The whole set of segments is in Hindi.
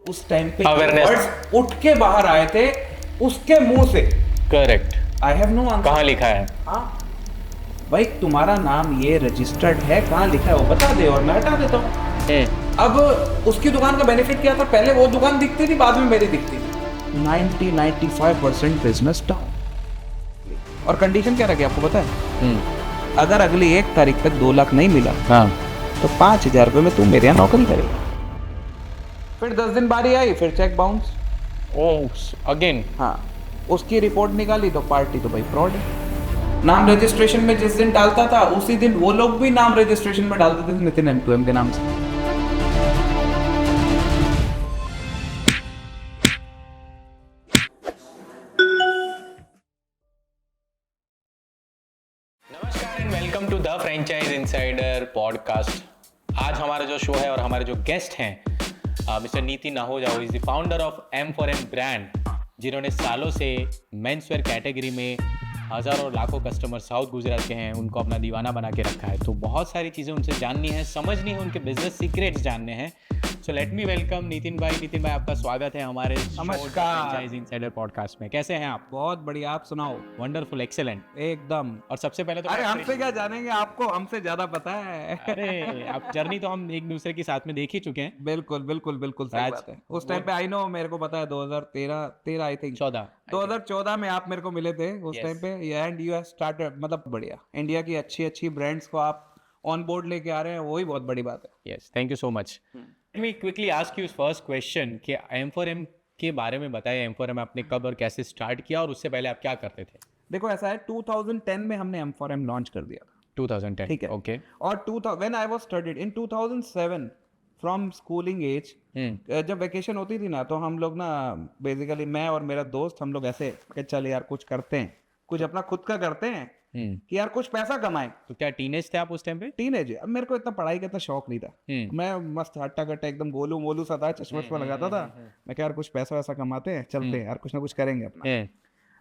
उस टाइम पे Awareness. वर्ड्स उठ के बाहर आए थे उसके मुंह से। Correct. I have no answer. कहाँ लिखा है? हाँ भाई तुम्हारा नाम ये रजिस्टर्ड है, कहाँ लिखा है वो बता दे और मैं हटा देता हूँ। अब उसकी दुकान का बेनिफिट क्या था, पहले वो दुकान दिखती थी, बाद में मेरी दिखती थी। 90-95% बिजनेस डाउन। और कंडीशन क्या रखी आपको पता है? अगर अगली 1 तारीख तक 2 लाख नहीं मिला हाँ। तो 5,000 रुपये में तू मेरे यहाँ नौकरी करेगा। फिर 10 दिन बारी आई, फिर चेक बाउंस। ओह अगेन। हाँ उसकी रिपोर्ट निकाली तो पार्टी तो भाई फ्रॉड है। नाम रजिस्ट्रेशन में जिस दिन डालता था उसी दिन वो लोग भी नाम रजिस्ट्रेशन में डालते थे नितिन M2M के नाम से। नमस्कार and welcome to the franchise insider podcast. आज हमारा जो शो है और हमारे जो गेस्ट हैं mister Nitin Ahuja, is the founder of M4M brand, जिन्होंने सालों से मेंसवेयर कैटेगरी में हज़ारों लाखों कस्टमर साउथ गुजरात के हैं, उनको अपना दीवाना बना के रखा है। तो बहुत सारी चीज़ें उनसे जाननी है, समझनी है, उनके बिजनेस सीक्रेट्स जानने हैं। सो लेट मी वेलकम नितिन भाई। नितिन भाई आपका स्वागत है हमारे फ्रेंचाइज इनसाइडर पॉडकास्ट में। कैसे हैं आप? बहुत बढ़िया, आप सुनाओ। वंडरफुल, एक्सेलेंट एकदम। और सबसे पहले तो अरे हमसे क्या जानेंगे, आपको हमसे ज्यादा पता है। अरे आप जर्नी तो हम एक दूसरे के साथ में देख ही चुके हैं। बिल्कुल बिल्कुल बिल्कुल सही बात है। उस टाइम पे आई नो, मेरे को पता है 2013 आई थिंक 2014 में आप मेरे को मिले थे उस टाइम पे। एंड यू हैव स्टार्टेड, मतलब बढ़िया, इंडिया की अच्छी अच्छी ब्रांड्स को आप ऑन बोर्ड लेके आ रहे हैं, वही बहुत बड़ी बात है। Yes, thank you so much. Let me quickly ask you first question कि M4M के बारे में बताइए। M4M आपने कब और कैसे स्टार्ट किया और उससे पहले आप क्या करते थे? देखो ऐसा है, 2010 में हमने M4M लॉन्च कर दिया था। 2010, ठीक है, ओके। और 2000 when I was studied in 2007 from schooling age, जब वेकेशन होती थी ना तो हम लोग ना बेसिकली मैं और मेरा दोस्त हम लोग ऐसे कि चल यार कुछ करते हैं, कुछ अपना खुद का करते हैं कि यार कुछ पैसा कमाएं। तो क्या टीनेज थे आप उस टाइम पे? टीनेज। अब मेरे को इतना पढ़ाई का इतना शौक नहीं था। मैं मस्त हट्टा कट्टा एकदम गोलू मोलू सा था, चश्मा वश्मा लगाता था। मैं क्या यार कुछ पैसा वैसा कमाते हैं, चलते हैं यार कुछ ना कुछ करेंगे अपना।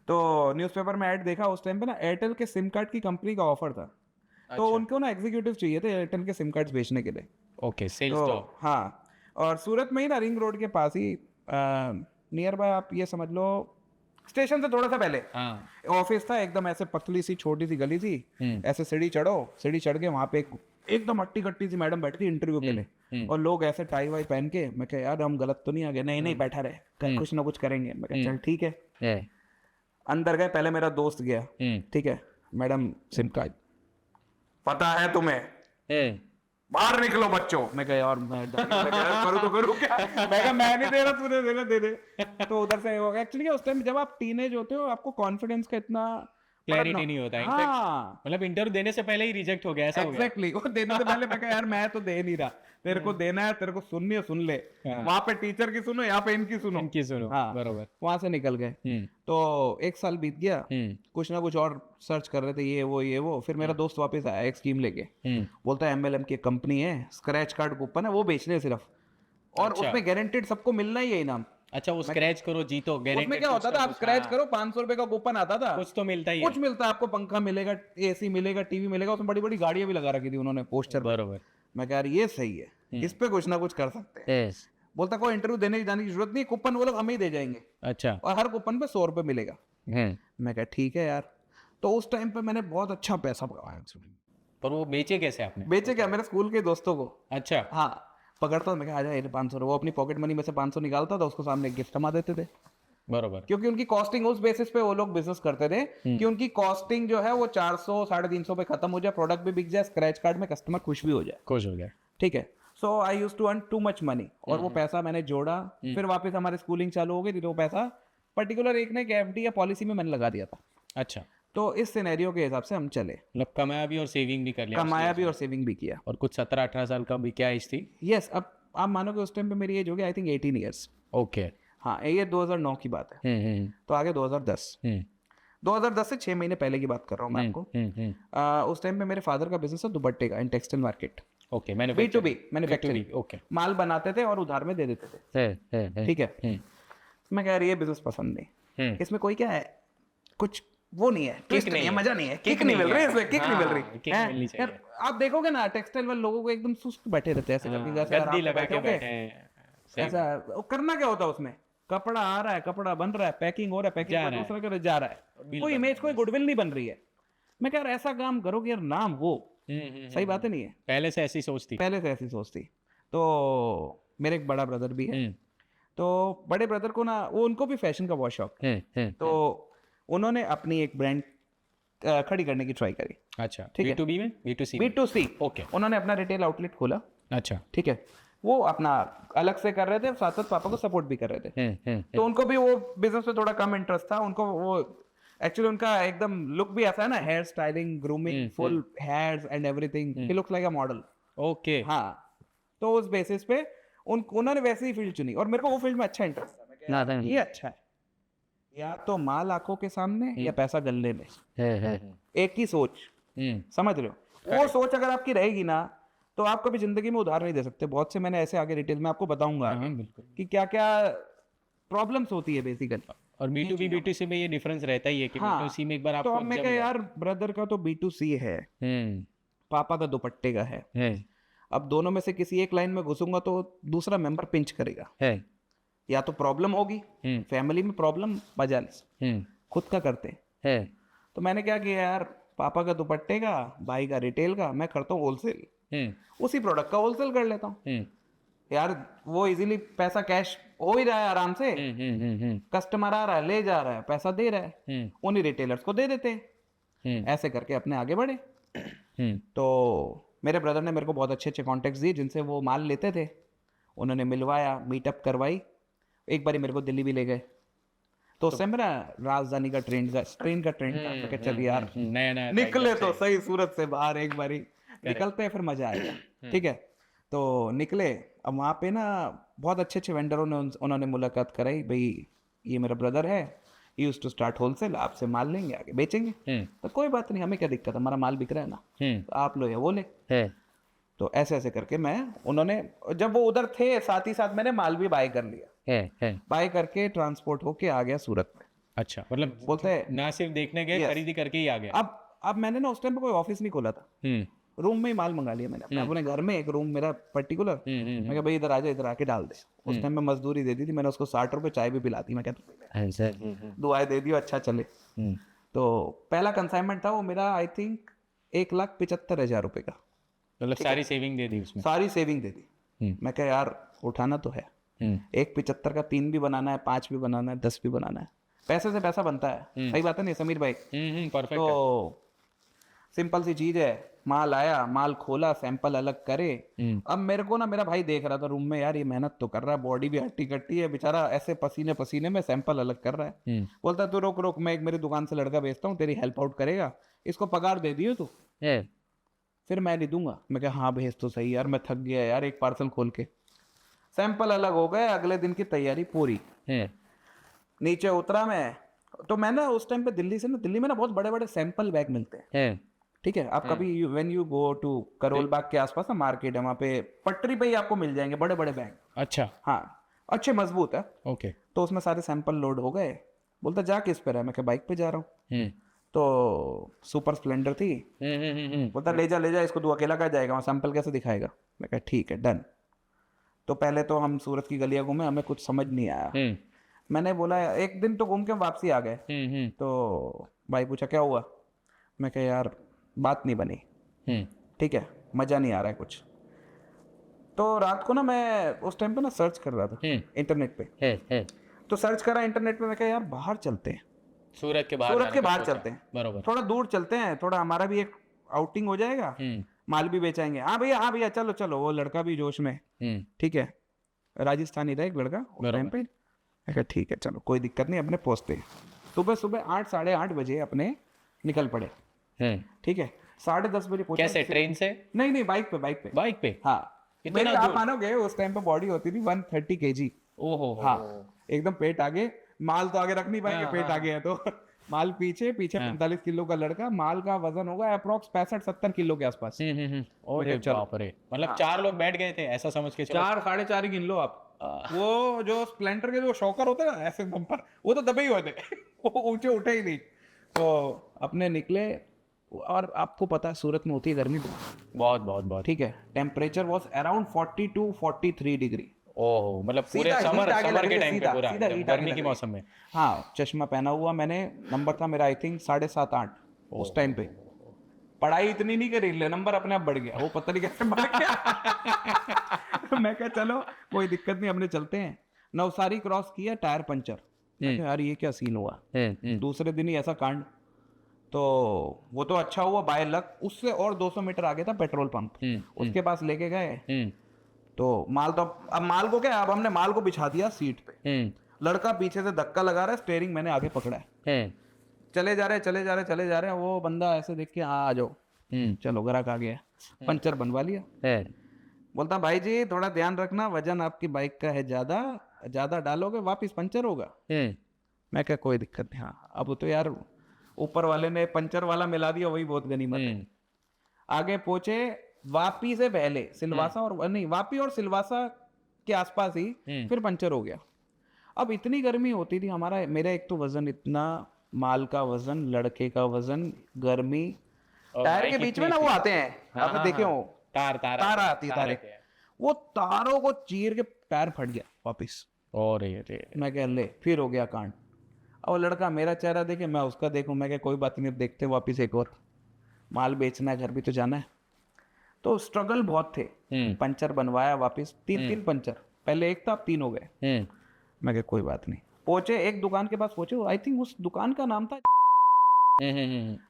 तो न्यूज़पेपर में ऐड देखा उस टाइम पे ना, एयरटेल के सिम कार्ड की कंपनी का ऑफर था। तो उनको ना एग्जीक्यूटिव चाहिए थे एयरटेल के सिम कार्ड्स बेचने के लिए। ओके, सेल्स तो तो हाँ, और सूरत में ही ना रिंग रोड के पास ही नियर बाय आप ये समझ लो, स्टेशन से थोड़ा सा पहले ऑफिस था। एकदम ऐसे पतली सी छोटी सी गली थी, ऐसे सीढ़ी चढ़ो, सीढ़ी चढ़ के वहां पे एकदम अट्टी कट्टी सी मैडम बैठी थी इंटरव्यू के लिए, और लोग ऐसे टाई वाई पहन के। मैं कहा यार हम गलत तो नहीं आ गए? नहीं नहीं बैठा रहे, कुछ ना कुछ करेंगे। मैं कहा चल ठीक है। अंदर गए, पहले मेरा दोस्त गया, ठीक है, मैडम सिम कार्ड पता है तुम्हें, बाहर निकलो बच्चों। मैं कहा यार मैं करूँ तो करूँ क्या? मैं कहा मैं नहीं दे रहा, तूने देना दे दे। तो उधर से हो गया। एक्चुअली उस टाइम जब आप टीनेज होते हो आपको कॉन्फिडेंस का इतना क्लैरिटी नहीं होता है। हाँ मतलब इंटरव्यू देने से पहले ही रिजेक्ट हो गया, ऐसा हो गया। एग्जैक्टली, वो देने से पहले मैं कहा यार मैं तो दे नहीं रहा, तेरे को देना है, तेरे को सुननी है सुन ले। वहां पे टीचर की सुनो, यहाँ पे इनकी सुनो। हाँ बरोबर। वहां से निकल गए। तो 1 साल बीत गया, कुछ ना कुछ और सर्च कर रहे थे, ये वो। फिर मेरा दोस्त वापस आया एक स्कीम लेके, बोलता है MLM की कंपनी है, स्क्रैच कार्ड कूपन है, वो बेचने सिर्फ, और उसमें गारंटेड सबको मिलना ही है इनाम। अच्छा, वो स्क्रैच करो जीतो, गारंटेड। उसमें क्या होता था, आप स्क्रैच करो 500 रुपए का कूपन आता था, कुछ तो मिलता ही है। कुछ मिलता है आपको, पंखा मिलेगा, AC मिलेगा, टीवी मिलेगा। उसमें बड़ी बड़ी गाड़ियां भी लगा रखी थी उन्होंने पोस्टर। बरोबर। मैं कह यार ये सही है, इस पे कुछ ना कुछ कर सकते हैं। बोलता कोई इंटरव्यू देने की जाने की जरूरत नहीं, कूपन वो लोग हमें ही दे जाएंगे। अच्छा। और हर कूपन पे 100 रुपए मिलेगा। मैं कहा ठीक है यार। तो उस टाइम पे मैंने बहुत अच्छा पैसा पकड़ाया। पर वो बेचे कैसे आपने? बेचे क्या, मेरे स्कूल के दोस्तों को। अच्छा। हाँ, पकड़ता था मैं, कहा आ जा 500। वो अपनी पॉकेट मनी में से 500 निकालता था, उसको सामने गिफ्ट थमा देते थे। बरोबर। क्योंकि उनकी कॉस्टिंग उस बेसिस पे वो लोग बिजनेस करते थे कि उनकी कॉस्टिंग जो है वो 400-350 पे खत्म हो जाए, प्रोडक्ट भी बिक जाए, स्क्रैच कार्ड में कस्टमर खुश भी हो जाए। ठीक है। So I used to earn too much money, और वो पैसा मैंने जोड़ा। फिर वापस हमारी स्कूलिंग चालू हो गई थी, तो वो पैसा पर्टिकुलर एक ने FD या पॉलिसी में मैंने लगा दिया था। अच्छा। तो इस सिनेरियो के हिसाब से हम चले, मतलब कमाया भी और सेविंग भी कर लिया। कमाया भी और सेविंग भी किया। और कुछ 17-18 साल का भी क्या एज थी? यस, अब आप मानोगे उस टाइम पे मेरी एज हो गई आई थिंक 18 ईयर्स। ओके। हाँ, ये 2009 की बात है। तो आगे 2010 से 6 महीने पहले की बात कर रहा हूँ मैं आपको। उस टाइम पे मेरे फादर का बिजनेस है दुपट्टे का, in textile market. Okay, B2B manufacturing. Okay, माल बनाते थे और उधार में दे देते थे। ठीक है। मैं कह रहा ये बिजनेस पसंद नहीं, इसमें कोई क्या है, कुछ वो नहीं है, ट्विस्ट नहीं है, मजा नहीं है, किक नहीं मिल रही इसमें, किक नहीं मिल रही है। यार आप देखोगे ना टेक्सटाइल वाले लोगों को एकदम सुस्त बैठे रहते हैं, ऐसे करके गद्दी लगा के बैठे हैं, ऐसा वो करना क्या होता है उसमें, कपड़ा आ रहा है, कपड़ा बन रहा है, पैकिंग हो रहा है, पैकिंग दूसरा कर जा रहा है, कोई इमेज कोई गुडविल नहीं बन रही है। मैं कह रहा यार ऐसा काम करो कि यार नाम हो, सही बात है नहीं है, पहले से ऐसी सोच थी। पहले से ऐसी सोच थी। तो मेरे एक बड़ा ब्रदर भी है, तो बड़े ब्रदर को ना वो उनको भी फैशन का बहुत शौक है, तो उन्होंने अपनी एक ब्रांड खड़ी करने की ट्राई करी। अच्छा, ठीक है। B2B में B2C B2C, ओके। उन्होंने अपना रिटेल आउटलेट खोला। अच्छा। ठीक है, वो अपना अलग से कर रहे थे, साथ साथ पापा को सपोर्ट भी कर रहे थे। तो उनको भी वो बिजनेस में थोड़ा कम इंटरेस्ट था उनको। वो एक्चुअली उनका एकदम लुक भी ऐसा है ना, hair styling, grooming, full hairs and everything, he looks like a model. Okay. हाँ, तो उस बेसिस पे उन्होंने वैसी ही फील्ड चुनी, और मेरे को वो फील्ड में अच्छा इंटरेस्ट था। मैं कह रहा, ये अच्छा है, या तो माल आंखों के सामने या पैसा गले में, एक ही सोच, समझ रहे हो? वो सोच अगर आपकी रहेगी ना तो आप कभी जिंदगी में उधार नहीं दे सकते। बहुत से मैंने ऐसे आगे डिटेल में आपको बताऊंगा कि क्या क्या प्रॉब्लम्स होती है बेसिकली। और B2B B2C में ये डिफरेंस रहता ही है कि हाँ, B2C में एक बार तो आपको अब मैं कह यार ब्रदर का तो B2C है, पापा का दुपट्टे का है, अब दोनों में से किसी एक लाइन में घुसूंगा तो दूसरा मेंबर पिंच करेगा, या तो प्रॉब्लम होगी, फैमिली में प्रॉब्लम बजा ले, खुद का करते हैं। तो मैंने क्या किया यार, पापा का दुपट्टे का, भाई का रिटेल का, मैं करता हूँ होलसेल, उसी प्रोडक्ट का होलसेल कर लेता हूँ यार। वो इजीली पैसा कैश हो ही रहा है आराम से, कस्टमर आ रहा है, ले जा रहा है, पैसा दे रहा है, उन्हीं रिटेलर्स को दे देते हैं। ऐसे करके अपने आगे बढ़े। तो मेरे ब्रदर ने मेरे को बहुत अच्छे अच्छे कॉन्टेक्ट्स दिए जिनसे वो माल लेते थे, उन्होंने मिलवाया, मीटअप करवाई, एक बारी मेरे को दिल्ली भी ले गए। तो उससे मेरा राजधानी का ट्रेन का ट्रेंड था, चल यार नया निकले तो सही सूरत से बाहर, एक बारी निकलते हैं फिर मजा आएगा। ठीक है, तो निकले। अब वहाँ पे ना बहुत अच्छे अच्छे वेंडरों ने उन्होंने मुलाकात कराई, भाई ये मेरा ब्रदर है, यूज टू स्टार्ट होलसेल, आपसे माल लेंगे, आगे बेचेंगे। तो कोई बात नहीं, हमें क्या दिक्कत है, हमारा माल बिक रहा है ना, तो आप लो या वो ले। तो ऐसे ऐसे करके उन्होंने जब वो उधर थे, साथ ही साथ मैंने माल भी बाय कर लिया, बाय करके ट्रांसपोर्ट होके आ गया सूरत में। अच्छा, मतलब बोलते हैं ना सिर्फ देखने गए, खरीदी करके ही आ गया। अब मैंने ना उस टाइम पे कोई ऑफिस नहीं खोला था, रूम में ही माल मंगा लिया मैंने अपने घर में, एक रूम मेरा पर्टिकुलर। मैं कहा भाई इधर आ जा, इधर आके डाल दे। उस टाइम में मजदूरी दे दी थी मैंने उसको, 60 रुपए चाय भी पिला दी। मैं कहता दुआएं दे दियो, अच्छा चले। तो पहला कंसाइनमेंट था वो मेरा, आई थिंक 1,75,000 रुपए का, मतलब सारी सेविंग दे दी उसमें, सारी सेविंग दे दी। मैं कहा यार उठाना तो है, 1,75 का 3 भी बनाना है, 5 भी बनाना है, 10 भी बनाना है, पैसे से पैसा बनता है। सही बात है नहीं समीर भाई? परफेक्ट। तो सिंपल सी चीज है, माल आया, माल खोला, सैंपल अलग करे। अब मेरे को ना मेरा भाई देख रहा था रूम में, यार ये मेहनत तो कर रहा है, बॉडी भी हट्टी कट्टी है बेचारा, ऐसे पसीने पसीने में सैंपल अलग कर रहा है। बोलता तू रोक रोक, मैं एक मेरी दुकान से लड़का भेजता हूँ, तेरी हेल्प आउट करेगा, इसको पगार दे दियो तू। फिर मैं नहीं दूंगा। मैं कहा हाँ भेज तो सही यार, मैं थक गया यार, एक पार्सल खोल के। सैंपल अलग हो गए, अगले दिन की तैयारी पूरी। नीचे उतरा मैं, तो मैं ना उस टाइम पे दिल्ली में ना बहुत बड़े बड़े सैंपल बैग मिलते हैं। ठीक है, आप कभी when you go to Karol Bagh के आसपास ना मार्केट है, वहाँ पे पटरी पे ही आपको मिल जाएंगे बड़े बड़े बैग। अच्छा, हाँ, अच्छे मजबूत है। ओके। तो उसमें सारे सैंपल लोड हो गए। बोलता जा किस पे रहा है? मैं क्या बाइक पे जा रहा हूँ। तो सुपर स्प्लेंडर थी। बोलता ले जा इसको, तू अकेला कहाँ जाएगा, वहाँ सैंपल कैसे दिखाएगा? मैं कहा ठीक है डन। तो पहले तो हम सूरत की गलियाँ घूमे, हमें कुछ समझ नहीं आया। मैंने बोला एक दिन तो घूम के वापसी आ गए। तो भाई पूछा क्या हुआ? मैं कहा यार बात नहीं बनी, ठीक है, मज़ा नहीं आ रहा है कुछ। तो रात को ना मैं उस टाइम पे ना सर्च कर रहा था इंटरनेट पे। तो सर्च करा इंटरनेट पे, मैं कहा यार बाहर चलते हैं, सूरत के बाहर चलते हैं, बरोबर, थोड़ा दूर चलते हैं, थोड़ा हमारा भी एक आउटिंग हो जाएगा, माल भी बेचाएंगे। हाँ भैया चलो चलो। वो लड़का भी जोश में, ठीक है, राजस्थानी था एक लड़का उस टाइम पे। मैं कहा ठीक है चलो कोई दिक्कत नहीं, अपने पहुँचते। सुबह 8 साढ़े 8 बजे अपने निकल पड़े। ठीक है, 10:30 बजे पहुंचे। कैसे, ट्रेन से? नहीं, बाइक पे। हाँ, मेरे आप मानोगे उस टाइम पे बॉडी होती थी 130 kg। ओहो, हाँ, एकदम पेट आगे, माल तो आगे रख नहीं पाएंगे, पेट आगे है तो माल पीछे 45 किलो का लड़का, माल का वजन होगा अप्रोक्स 65-70 किलो के आसपास। बाप रे, मतलब 4 लोग बैठ गए थे ऐसा समझ के? 4 साढ़े 4 ही गिन लो आप। वो जो स्प्लेंडर के जो शॉकर होते हैं ना ऐसे बम्पर, वो तो दबे ही हुए थे वो ऊंचे उठे ही नहीं। तो अपने निकले, और आपको पता है सूरत में होती है गर्मी बहुत, बहुत। ठीक है, टेम्परेचर वॉज अराउंड 42-43 डिग्री। ओह मतलब पूरे सीधा समर heat आगे समर लग के रही है, टाइम पे सीधा पूरा सीधा एकदम heat आगे गर्मी लग के रही है। मौसम में। हाँ, चश्मा पहना हुआ मैंने, नंबर था मेरा आई थिंक 7.5-8 उस टाइम पे। पढ़ाई इतनी नहीं करी, ले नंबर अपने आप बढ़ गया, वो पता नहीं कैसे बढ़ गया। मैं कहा चलो कोई दिक्कत नहीं, अपने चलते हैं। नवसारी क्रॉस किया, टायर पंचर। मैं कहा यार ये क्या सीन हुआ। दूसरे दिन ही ऐसा कांड। तो वो तो अच्छा हुआ बाय लक, उससे और 200 मीटर आगे था पेट्रोल पंप, उसके पास लेके गए। तो माल तो अब माल को क्या, अब हमने माल को बिछा दिया सीट पे, लड़का पीछे से धक्का लगा रहा है, स्टेयरिंग मैंने आगे पकड़ा है, चले जा रहे हैं। वो बंदा ऐसे देख के आ जाओ, चलो ग्राहक आ गया, पंचर बनवा लिया। बोलता भाई जी थोड़ा ध्यान रखना, वजन आपकी बाइक का है ज्यादा, ज्यादा डालोगे वापिस पंचर होगा। मैं क्या कोई दिक्कत नहीं। हाँ अब तो यार ऊपर वाले ने पंचर वाला मिला दिया, वही बहुत गनीमत है। आगे पहुंचे, वापी से पहले सिलवासा और नहीं, वापी और सिलवासा के आसपास ही फिर पंचर हो गया। अब इतनी गर्मी होती थी, हमारा मेरा एक तो वजन इतना, माल का वजन, लड़के का वजन, गर्मी, टायर के बीच में ना वो आते हैं, आपने देखे हो तार आती है, तारे, वो तारों को चीर के टायर फट गया वापिस। और मैं कह ले फिर हो गया कांड। और लड़का मेरा चेहरा देखे, मैं उसका देखूं, मैं कह कोई बात नहीं, देखते वापिस एक और माल बेचना है, घर भी तो जाना है। तो स्ट्रगल बहुत थे। पंचर बनवाया वापस, 3 पंचर, पहले एक था अब 3 हो गए। मैं कहा कोई बात नहीं, पहुंचे एक दुकान के पास पहुंचे, आई थिंक उस दुकान का नाम था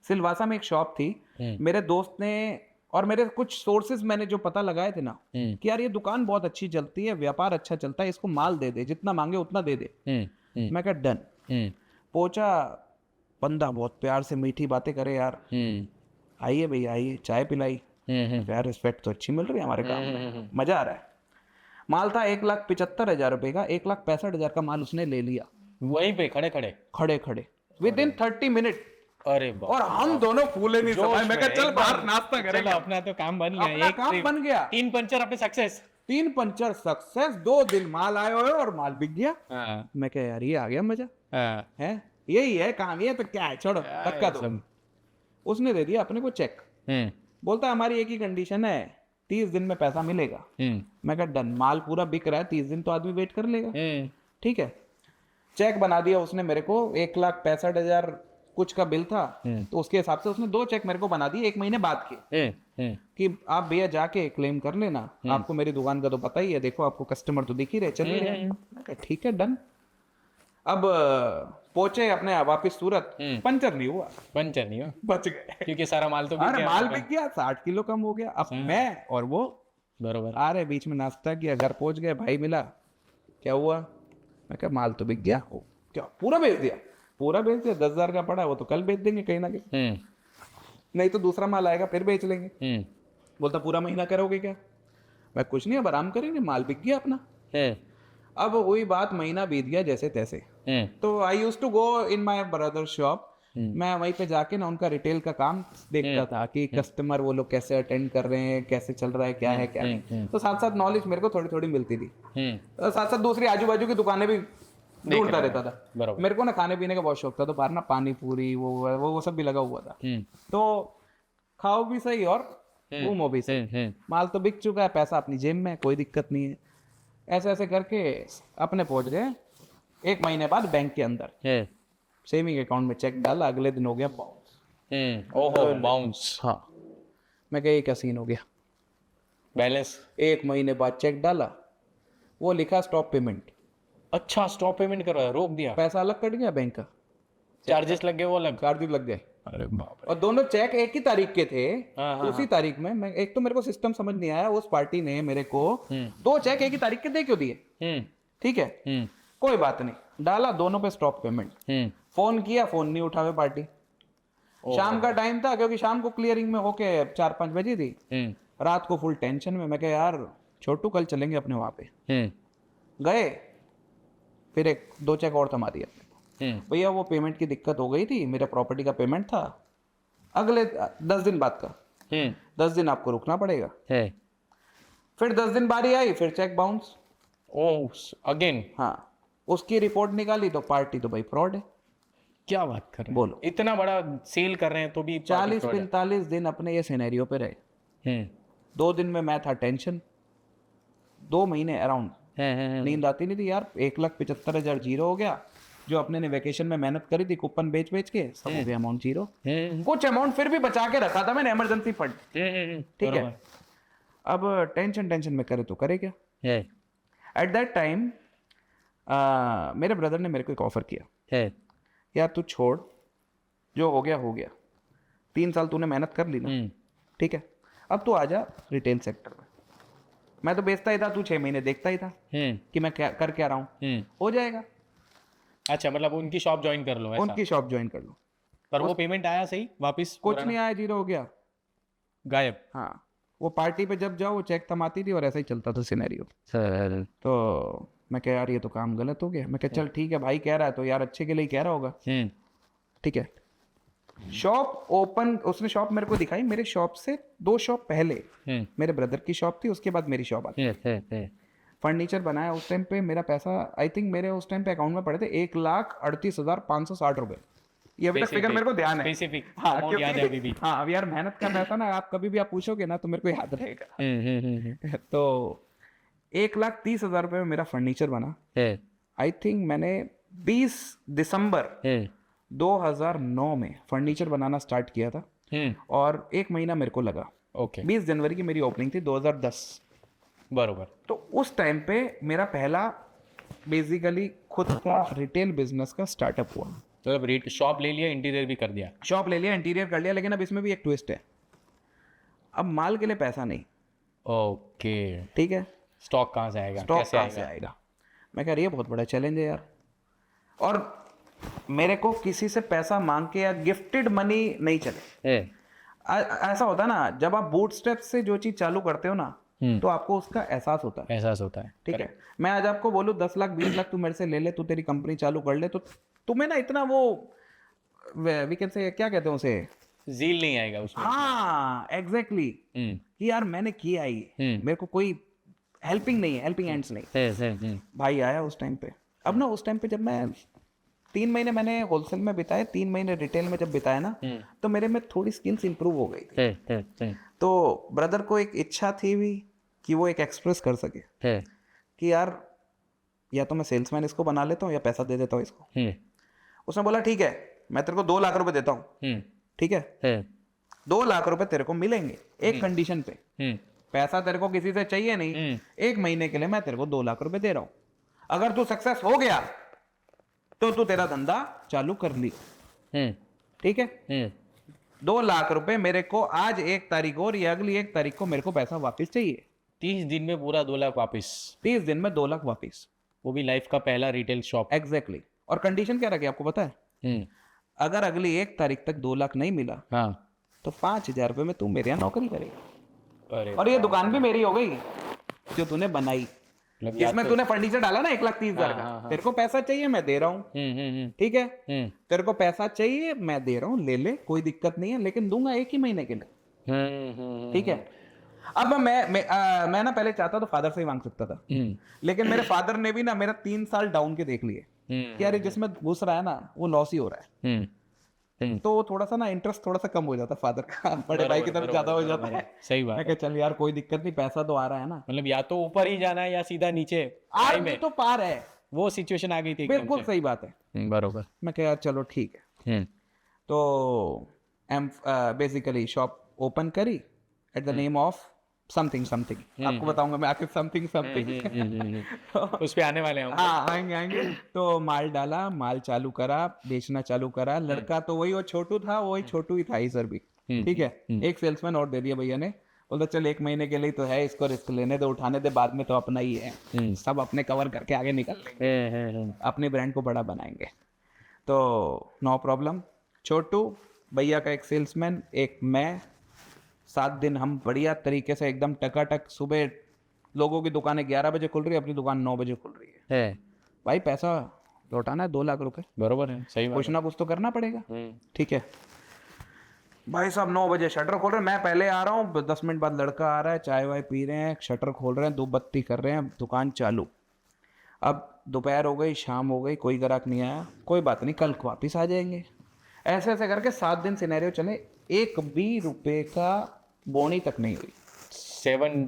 सिलवासा में एक शॉप थी। मेरे दोस्त ने और मेरे कुछ सोर्सेज मैंने जो पता लगाए थे ना कि यार ये दुकान बहुत अच्छी चलती है, व्यापार अच्छा चलता है, इसको माल दे दे, जितना मांगे उतना दे दे। मैं कहा डन। पहुंचा, बंदा बहुत प्यार से मीठी बातें करे, यार आइए भैया आइए, चाय पिलाई, यार रिस्पेक्ट तो अच्छी मिल रही है हमारे काम में, मजा आ रहा है। माल था 1,75,000 रुपए का, 1,65,000 का माल उसने ले लिया वहीं पे खड़े खड़े विद इन 30 मिनट। अरे और हम दोनों फूले नहीं समाये। मैं कहा चल बाहर नाश्ता करेंगे, अपना तो काम बन गया, अपना काम बन गया। 3 पंचर अपने सक्सेस, 3 पंचर सक्सेस, 2 दिन माल आए हुए और माल बिक गया। मैं कहा यार ये आ गया मजा है, यही है काम, ये तो क्या है, छोड़ो धक्का दो। उसने दे दिया अपने को चेक, बोलता हमारी एक ही कंडीशन है, 30 दिन में पैसा मिलेगा। मैं कहा डन, माल पूरा बिक रहा है, 30 दिन तो आदमी वेट कर लेगा, ठीक है। चेक बना दिया उसने मेरे को, 1,65,000 कुछ का बिल था, तो उसके हिसाब से उसने 2 चेक मेरे को बना दिए 1 महीने बाद के, कि आप भैया जाके क्लेम कर लेना, आपको मेरी दुकान का तो पता ही है, देखो आपको कस्टमर तो दिख ही रहे, चल ही रहे। ठीक है डन। अब पहुंचे अपने वापिस सूरत, पंचर नहीं हुआ, बच गए, क्योंकि सारा माल तो अरे माल बिक गया, 60 किलो कम हो गया। अब मैं और वो बरोबर आ रहे, बीच में नाश्ता किया, घर पहुंच गए, भाई मिला, क्या हुआ। मैं कहा माल तो बिक गया। क्या पूरा बेच दिया? पूरा बेच दिया, 10,000 का पड़ा, वो तो कल बेच देंगे कहीं ना कहीं, नहीं तो दूसरा माल आएगा फिर बेच लेंगे। बोलता पूरा महीना करोगे क्या? मैं कुछ नहीं, अब आराम करेंगे, माल बिक गया अपना। अब वही बात, महीना बीत गया जैसे तैसे। तो I used to go in my brother shop, मैं वहीं पे जाके ना उनका रिटेल का काम देखता था कि कस्टमर वो लोग कैसे अटेंड कर रहे हैं, कैसे चल रहा है, क्या है क्या नहीं। तो साथ साथ नॉलेज मेरे को थोड़ी थोड़ी मिलती थी, साथ साथ दूसरी आजू बाजू की दुकानें भी ढूंढता रहता था। मेरे को ना खाने पीने का बहुत शौक था, तो बाहर ना पानी पूरी वो सब भी लगा हुआ था, तो खाओ भी सही और घूमो भी सही। माल तो बिक चुका है, पैसा अपनी जेब में, कोई दिक्कत नहीं है। ऐसे ऐसे करके अपने पहुंच गए। 1 महीने बाद बैंक के अंदर सेविंग अकाउंट में चेक डाला, अगले दिन हो गया बाउंस। ओहो बाउंस। हाँ, मैं कहा ये क्या सीन हो गया। बैलेंस 1 महीने बाद चेक डाला, वो लिखा स्टॉप पेमेंट। अच्छा स्टॉप पेमेंट करवाया, रोक दिया, पैसा अलग कट गया बैंक का, चार्जेस लग गए, वो अलग चार्जेस लग गए। अरे बाप रे। और दोनों चेक एक ही तारीख के थे। हाँ, उसी तारीख में मैं, एक तो मेरे को सिस्टम समझ नहीं आया, उस पार्टी ने मेरे को 2 चेक एक ही तारीख के दे क्यों दिए। ठीक है, कोई बात नहीं, डाला दोनों पे स्टॉप पेमेंट। फोन किया, फोन नहीं उठावे पार्टी। शाम का टाइम था, क्योंकि शाम को क्लियरिंग में होके 4-5 बजे थी। रात को फुल टेंशन में, मैं कहा यार छोटू कल चलेंगे अपने वहां पे। गए, फिर 1-2 चेक और थमा दिया भैया, वो पेमेंट की दिक्कत हो गई थी, मेरा प्रॉपर्टी का पेमेंट था, अगले 10 दिन बाद का, 10 दिन आपको रुकना पड़ेगा। फिर 10 दिन बारी आई, फिर चेक बाउंस। अगेन हाँ, उसकी रिपोर्ट निकाली तो पार्टी तो भाई फ्रॉड है। क्या बात कर रहे हैं, बोलो, इतना बड़ा सेल कर रहे हैं तो भी 40-45 दिन अपने ये सिनेरियो पे रहे। 2 दिन में मैं था टेंशन, 2 महीने अराउंड नींद आती नहीं थी यार। 1,75,000 जीरो हो गया। जो अपने ने वेकेशन में मेहनत करी थी कूपन बेच बेच के, सब हो गया अमाउंट जीरो। कुछ अमाउंट फिर भी बचा के रखा था मैंने इमरजेंसी फंड, ठीक है। अब टेंशन में करे तो करे क्या। एट दैट टाइम मेरे ब्रदर ने मेरे को एक ऑफर किया, यार तू छोड़, जो हो गया हो गया, 3 साल तूने मेहनत कर ली ना, ठीक है, अब तू आ जा रिटेल सेक्टर में। मैं तो बेचता ही था, तू 6 महीने देखता ही था कि मैं क्या कर क्या रहा हूँ, हो जाएगा। अच्छा, मतलब उनकी शॉप ज्वाइन कर लो ऐसा? उनकी शॉप ज्वाइन कर लो। पर वो पेमेंट आया सही वापस? कुछ नहीं आया, जीरो हो गया, गायब। हाँ, वो पार्टी पे जब जाओ वो चेक थमाती थी और ऐसा ही चलता था सिनेरियो। तो मैं कह यार ये तो काम गलत हो गया। मैं कह चल ठीक है, भाई कह रहा है तो यार अच्छे के लिए ही कह रहा होगा, ठीक है। शॉप ओपन, उसने शॉप मेरे को दिखाई। मेरे शॉप से 2 शॉप पहले मेरे ब्रदर की शॉप थी, उसके बाद मेरी शॉप आती। फर्नीचर बनाया उस टाइम पे। मेरा पैसा आई थिंक मेरे उस टाइम पे अकाउंट में पड़े थे 1,38,560 रुपए। ये अभी तक फिगर मेरे को ध्यान है। स्पेसिफिक हाँ, अमाउंट याद है अभी भी। हाँ, अब यार मेहनत का पैसा ना, आप कभी भी आप पूछोगे ना तो मेरे को याद रहेगा। तो 1,30,000 रुपये में मेरा फर्नीचर बना। आई थिंक मैंने 20 दिसंबर 2009 में फर्नीचर बनाना स्टार्ट किया था और 1 महीना मेरे को लगा। ओके। 20 जनवरी की मेरी ओपनिंग थी 2010 बरोबर। तो उस टाइम पे मेरा पहला बेसिकली खुद का रिटेल बिजनेस का स्टार्टअप हुआ। तो अब शॉप ले लिया, इंटीरियर भी कर दिया? शॉप ले लिया, इंटीरियर कर लिया, लेकिन अब इसमें भी एक ट्विस्ट है। अब माल के लिए पैसा नहीं। ओके, ठीक है। स्टॉक कहाँ से आएगा, स्टॉक कैसे कहाँ से आएगा? मैं कह रही है बहुत बड़ा चैलेंज है यार। और मेरे को किसी से पैसा मांग के या गिफ्टेड मनी नहीं चले। ऐसा होता है ना, जब आप बूट स्टेप से जो चीज चालू करते हो ना, तो आपको उसका एहसास होता है। ठीक है। मैं आज आपको बोलूं 10 लाख 20 लाख तू मेरे से ले ले, तू तेरी कंपनी चालू कर ले, तो तुम्हें ना इतना वो वी कैन से क्या कहते हैं उसे, ज़ील नहीं आएगा उसमें। हाँ एग्जैक्टली, कि यार मैंने किया ही, मेरे को कोई हेल्पिंग नहीं है, हेल्पिंग हैंड्स नहीं। भाई आया उस टाइम पे। अब ना उस टाइम पे जब मैं 3 महीने मैंने होलसेल में बिताए, 3 महीने रिटेल में जब बिताया ना, तो मेरे में थोड़ी स्किल्स इंप्रूव हो गई थी। तो ब्रदर को एक इच्छा थी भी कि वो एक एक्सप्रेस कर सके कि यार या तो मैं सेल्समैन इसको बना लेता हूँ या पैसा दे देता हूँ इसको। उसने बोला ठीक है, मैं तेरे को 2 लाख रुपए देता हूँ, ठीक है, 2 लाख रुपए तेरे को मिलेंगे एक कंडीशन पे, पैसा तेरे को किसी से चाहिए नहीं, 1 महीने के लिए मैं तेरे को 2 लाख रुपए दे रहा हूँ, अगर तू सक्सेस हो गया तो तू तेरा धंधा चालू कर ली, ठीक है। 2 लाख रुपए मेरे को आज 1 तारीख और या अगली 1 तारीख को मेरे को पैसा वापस चाहिए। 30 दिन में पूरा 2 लाख वापस? 30 दिन में 2 लाख वापस, वो भी लाइफ का पहला रिटेल शॉप। एग्जैक्टली। और कंडीशन क्या रखी आपको पता है? अगर अगली 1 तारीख तक 2 लाख नहीं मिला, हाँ, तो 5,000 रुपए में तू मेरे यहाँ नौकरी करेगा। अरे और ये दुकान भी मेरी हो गई जो तूने बनाई, जिसमें तूने फर्नीचर डाला ना 1,30,000 का। तेरे को पैसा चाहिए मैं दे रहा हूँ, ठीक है, तेरे को पैसा चाहिए मैं दे रहा हूँ, ले ले, कोई दिक्कत नहीं है, लेकिन दूंगा 1 ही महीने के लिए, ठीक है। अब मैं ना पहले चाहता तो फादर से ही मांग सकता था, लेकिन मेरे फादर ने भी ना मेरा 3 साल डाउन के देख लिए कि यार जिसमें घुस रहा है ना वो लॉस ही हो रहा है। तो थोड़ा सा ना इंटरेस्ट थोड़ा सा कम हो जाता फादर का, बड़े भाई की तरफ ज्यादा हो जाता है। सही बात। मैं कह चल यार कोई दिक्कत नहीं, पैसा तो आ रहा है ना, मतलब या तो ऊपर ही जाना है या सीधा नीचे में तो पार है, वो सिचुएशन आ गई थी। बिल्कुल सही बात है, बरोबर। मैं कह यार चलो ठीक है। तो बेसिकली शॉप ओपन करी at the name of something, आपको बताऊंगा मैं आखिर समथिंग। उस पे आने वाले हैं। हाँ आएंगे। तो माल डाला, माल चालू करा, बेचना चालू करा। लड़का तो वही वो छोटू था, वही छोटू ही था ही सर भी, ठीक है। एक सेल्समैन और दे दिया भैया ने, बोलता चल 1 महीने के लिए तो है, इसको रिस्क लेने दे, उठाने दे, बाद में तो अपना ही है, सब अपने कवर करके आगे निकल लेंगे, अपने ब्रांड को बड़ा बनाएंगे। तो नो प्रॉब्लम, छोटू भैया का एक सेल्समैन, एक मैं, 7 दिन हम बढ़िया तरीके से एकदम टकाटक, सुबह लोगों की दुकानें 11 बजे खुल रही है, अपनी दुकान 9 बजे खुल रही है। भाई पैसा लौटाना है 2 लाख रुपए, बरोबर है, सही बात, कुछ ना कुछ तो करना पड़ेगा, ठीक है। भाई साहब 9 बजे शटर खोल रहे हैं, मैं पहले आ रहा हूँ, 10 मिनट बाद लड़का आ रहा है, चाय वाय पी रहे हैं, शटर खोल रहे हैं, 2 बत्ती कर रहे हैं, दुकान चालू। अब दोपहर हो गई, शाम हो गई, कोई ग्राहक नहीं आया, कोई बात नहीं, कल वापिस आ जाएंगे। ऐसे ऐसे करके 7 दिन सिनेरियो चले, 1 भी रुपए का बोनी तक नहीं हुई।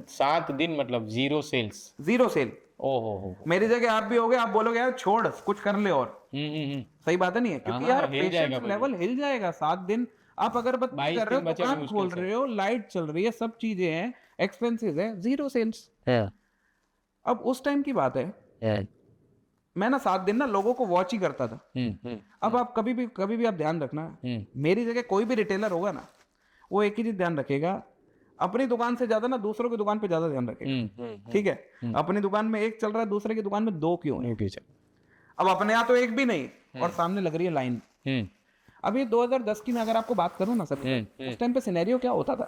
7 दिन मतलब जीरो सेल। ओहो। मेरी जगह आप भी होगे, आप बोलोगे यार छोड़ कुछ कर ले और। सही बात है नहीं है, क्योंकि हाँ, यार हिल जाएगा पेशेंस लेवल हिल जाएगा। 7 दिन आप अगरबत्ती 22 कर रहे हो, दिन बचे दुकान मुश्किल खोल से। रहे हो, लाइट चल रही है, सब चीजें हैं, एक्सपेंसेस है, जीरो सेल्स। अब उस टाइम की बात है, मैं ना 7 दिन ना लोगों को वॉच ही करता था। अब आप कभी भी आप ध्यान रखना, मेरी जगह कोई भी रिटेलर होगा ना, वो एक ही चीज ध्यान रखेगा, अपनी दुकान से ज्यादा ना दूसरों की दुकान पे ज्यादा ध्यान रखेगा। ठीक है, अपनी दुकान में एक चल रहा है, दूसरे की दुकान में 2 क्यों है? अब अपने यहाँ तो एक भी नहीं और सामने लग रही है लाइन। अब ये 2010 की मैं अगर आपको बात करूं ना सर, उस टाइम पे सिनेरियो क्या होता था,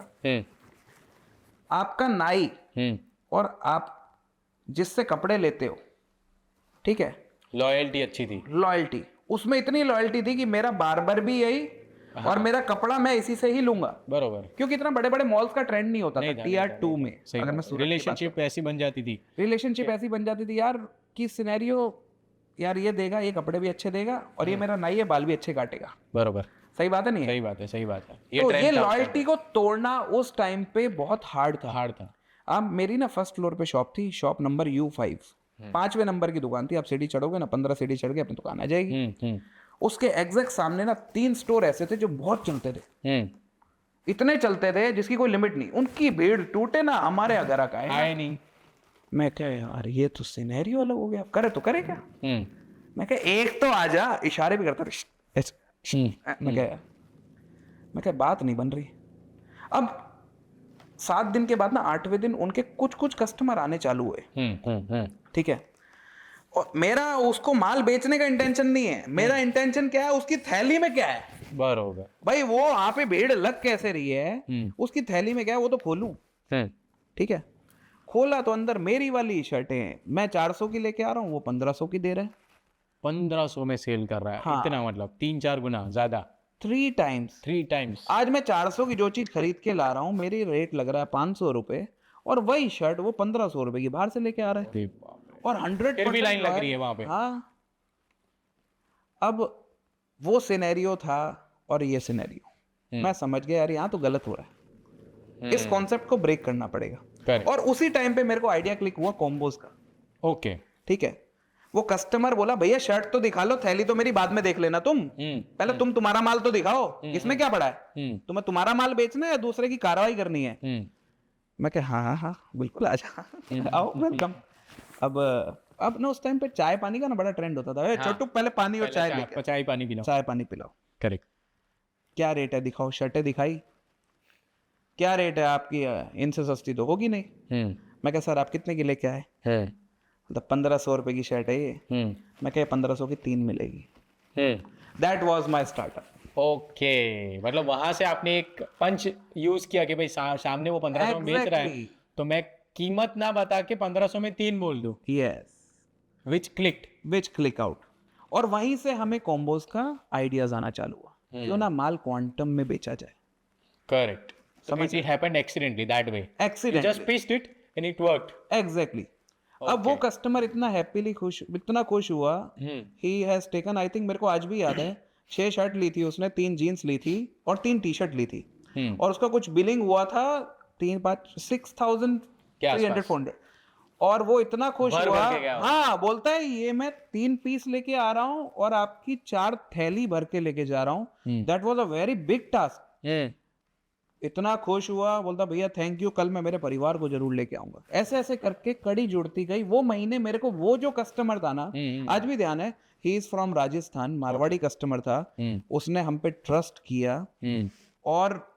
आपका नाई और आप जिससे कपड़े लेते हो, ठीक है, लॉयल्टी अच्छी थी। लॉयल्टी, उसमें इतनी लॉयल्टी थी कि मेरा बार्बर भी यही और मेरा कपड़ा मैं इसी से ही लूंगा। बरोबर। क्योंकि इतना बड़े बड़े मॉल्स का ट्रेंड नहीं होता था टीआर 2 में। अगर मैं रिलेशनशिप ऐसी बन जाती थी, रिलेशनशिप ऐसी बन जाती थी यार कि सिनेरियो, यार ये देगा, ये कपड़े भी अच्छे देगा और ये मेरा नाई है, बाल भी अच्छे काटेगा। बरोबर। सही बात है नहीं है? सही बात है, सही बात है। तो ये लॉयल्टी को तोड़ना उस टाइम पे बहुत हार्ड था। अब मेरी ना फर्स्ट फ्लोर पे शॉप थी, शॉप नंबर U5, 5वें नंबर की दुकान थी। आप सीढ़ी चढ़ोगे ना, 15 सीढ़ी चढ़ के अपनी दुकान आ जाएगी। उसके एग्जैक्ट सामने ना 3 स्टोर ऐसे थे जो बहुत चलते थे, इतने चलते थे जिसकी कोई लिमिट नहीं। उनकी भीड़ टूटे ना हमारे अगर का आए नहीं। मैं क्या यार, ये तो सिनेरियो अलग हो गया, करे तो करे क्या। मैं क्या एक तो आजा, इशारे भी करता था। मैं क्या बात नहीं बन रही। अब 7 दिन के बाद ना 8वें दिन उनके कुछ कस्टमर आने चालू हुए। ठीक है, और मेरा उसको माल बेचने का इंटेंशन नहीं है, मेरा इंटेंशन क्या है, उसकी थैली में क्या है। बरोबर भाई वो वहां पे भीड़ लग कैसे रही है, उसकी थैली में क्या है वो तो खोलूं। ठीक है, खोला तो अंदर मेरी वाली शर्टें मैं 400 की लेके आ रहा हूँ, वो 1500 की दे रहे हैं। 1500 में सेल कर रहा है। हाँ। इतना मतलब 3-4 गुना ज्यादा। 3 टाइम्स। आज मैं 400 की जो चीज खरीद के ला रहा हूँ, मेरी रेट लग रहा है 500 रुपए, और वही शर्ट वो 1500 रुपए की बाहर से लेके आ रहा है। और 100% फिर भी लाइन लग रही है वहां पे। हाँ, अब वो सिनेरियो था और ये सिनेरियो, मैं समझ गया यार यहाँ तो गलत हो रहा है, इस कॉन्सेप्ट को ब्रेक करना पड़ेगा। और उसी टाइम पे मेरे को आइडिया क्लिक हुआ कॉम्बोज का। ओके, ठीक है, वो कस्टमर बोला भैया शर्ट तो दिखा लो, थैली तो मेरी बाद में देख लेना, तुम पहले तुम तुम्हारा माल तो दिखाओ, इसमें क्या पड़ा है, तुम्हें तुम्हारा माल बेचना है या दूसरे की कार्रवाई करनी है। मैं कहा हाँ बिल्कुल आजा, आओ वेलकम। अब ना उस टाइम पे चाय पानी का ना बड़ा ट्रेंड होता था, छोटू पहले पानी और चाय लेके, चाय पानी पिलाओ, चाय पानी पिलाओ। करेक्ट। क्या रेट है दिखाओ, शर्टें दिखाई, क्या रेट है आपकी, इनसे सस्ती तो होगी नहीं। मैं कहा सर आप कितने की लेके आए, मतलब 1500 रुपए की शर्ट है ये। मैं कहा 1500 की 3 मिलेगी। That was my startup. Okay, मतलब वहां से आपने एक पंच यूज किया कि भाई सामने वो 1500 में बेच रहा है, तो मैं कीमत ना बता के 1500 में 3 बोल दूं। यस, विच क्लिक आउट। और वहीं से हमें कॉम्बोज का आइडियाज आना चालू हुआ, क्यों ना माल क्वांटम में बेचा जाए। करेक्ट, समझ it happened accidentally that way, you just pitched it and it worked. Exactly. अब वो कस्टमर इतना हैप्पीली इतना खुश हुआ, he has taken, I think मेरे को आज भी याद है, 6 शर्ट ली थी उसने, 3 जीन्स ली थी और 3 टी शर्ट ली थी, और उसका कुछ बिलिंग हुआ था 6,300-400, और वो इतना खुश हुआ। हाँ, बोलता है ये मैं 3 पीस लेके आ रहा हूँ और आपकी 4 थैली भर के लेके जा रहा हूँ, that was a very big task. इतना खुश हुआ, बोलता भैया थैंक यू, कल मैं मेरे परिवार को जरूर लेके आऊंगा। ऐसे ऐसे करके कड़ी जुड़ती गई। वो महीने मेरे को वो जो कस्टमर था ना, आज भी ध्यान है, he is from Rajasthan, Marwari customer था, उसने हम पे ट्रस्ट किया, और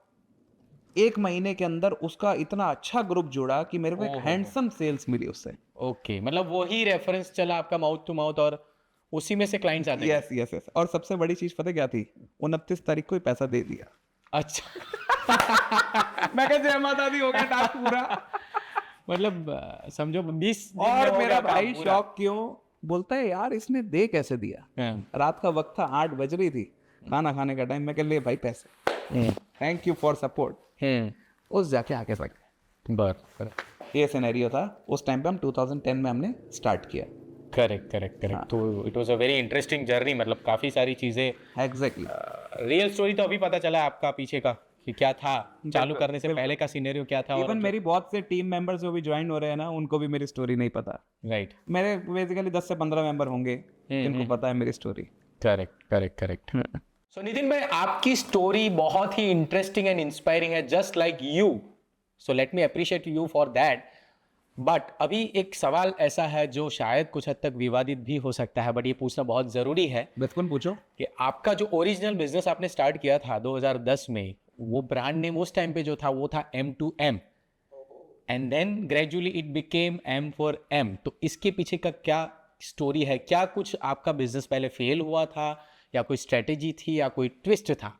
1 महीने के अंदर उसका इतना अच्छा ग्रुप जुड़ा कि मेरे को एक हैंडसम सेल्स मिली उससे। ओके, मतलब वही रेफरेंस चला आपका माउथ टू माउथ, और उसी में से क्लाइंट्स आते हैं। यस। और सबसे बड़ी चीज पता क्या थी, 29 तारीख को ही पैसा दे दिया। अच्छा। मैं कहा जय माता दी, हो गया टास्क पूरा। मतलब समझो 20 और मेरा भाई शॉक क्यों, बोलता है यार इसने दे कैसे दिया। रात का वक्त था, 8 बज रही थी, खाना खाने का टाइम। मैं कह ले भाई पैसे, थैंक यू फॉर सपोर्ट। उस जाके आके सकते बर, ये सिनेरियो था। उस टाइम पे हम 2010 में हमने स्टार्ट किया। करेक्ट। तो it was a very interesting journey, मतलब काफ़ी सारी चीज़ें। एग्जैक्टली। रियल स्टोरी तो अभी पता चला आपका पीछे का, कि क्या था चालू करने से पहले का सिनेरियो क्या था। इवन मेरी बहुत से टीम मेंबर्स जो भी ज्वाइन हो रहे हैं ना, उनको भी मेरी स्टोरी नहीं पता। राइट, मेरे बेसिकली 10 से 15 मेंबर होंगे जिनको पता है मेरी story. Correct correct correct. So Nitin भाई, आपकी स्टोरी बहुत ही इंटरेस्टिंग एंड इंस्पायरिंग है, just like you, so let me appreciate you for that. But अभी एक सवाल ऐसा है जो शायद कुछ हद तक विवादित भी हो सकता है, बट ये पूछना बहुत ज़रूरी है। बिल्कुल पूछो। कि आपका जो ओरिजिनल बिजनेस आपने स्टार्ट किया था 2010 में, वो ब्रांड नेम उस टाइम पे जो था वो था M2M, and then gradually it became M4M। तो इसके पीछे का क्या स्टोरी है? क्या कुछ आपका बिजनेस पहले फेल हुआ था, या कोई स्ट्रेटेजी थी, या कोई ट्विस्ट था?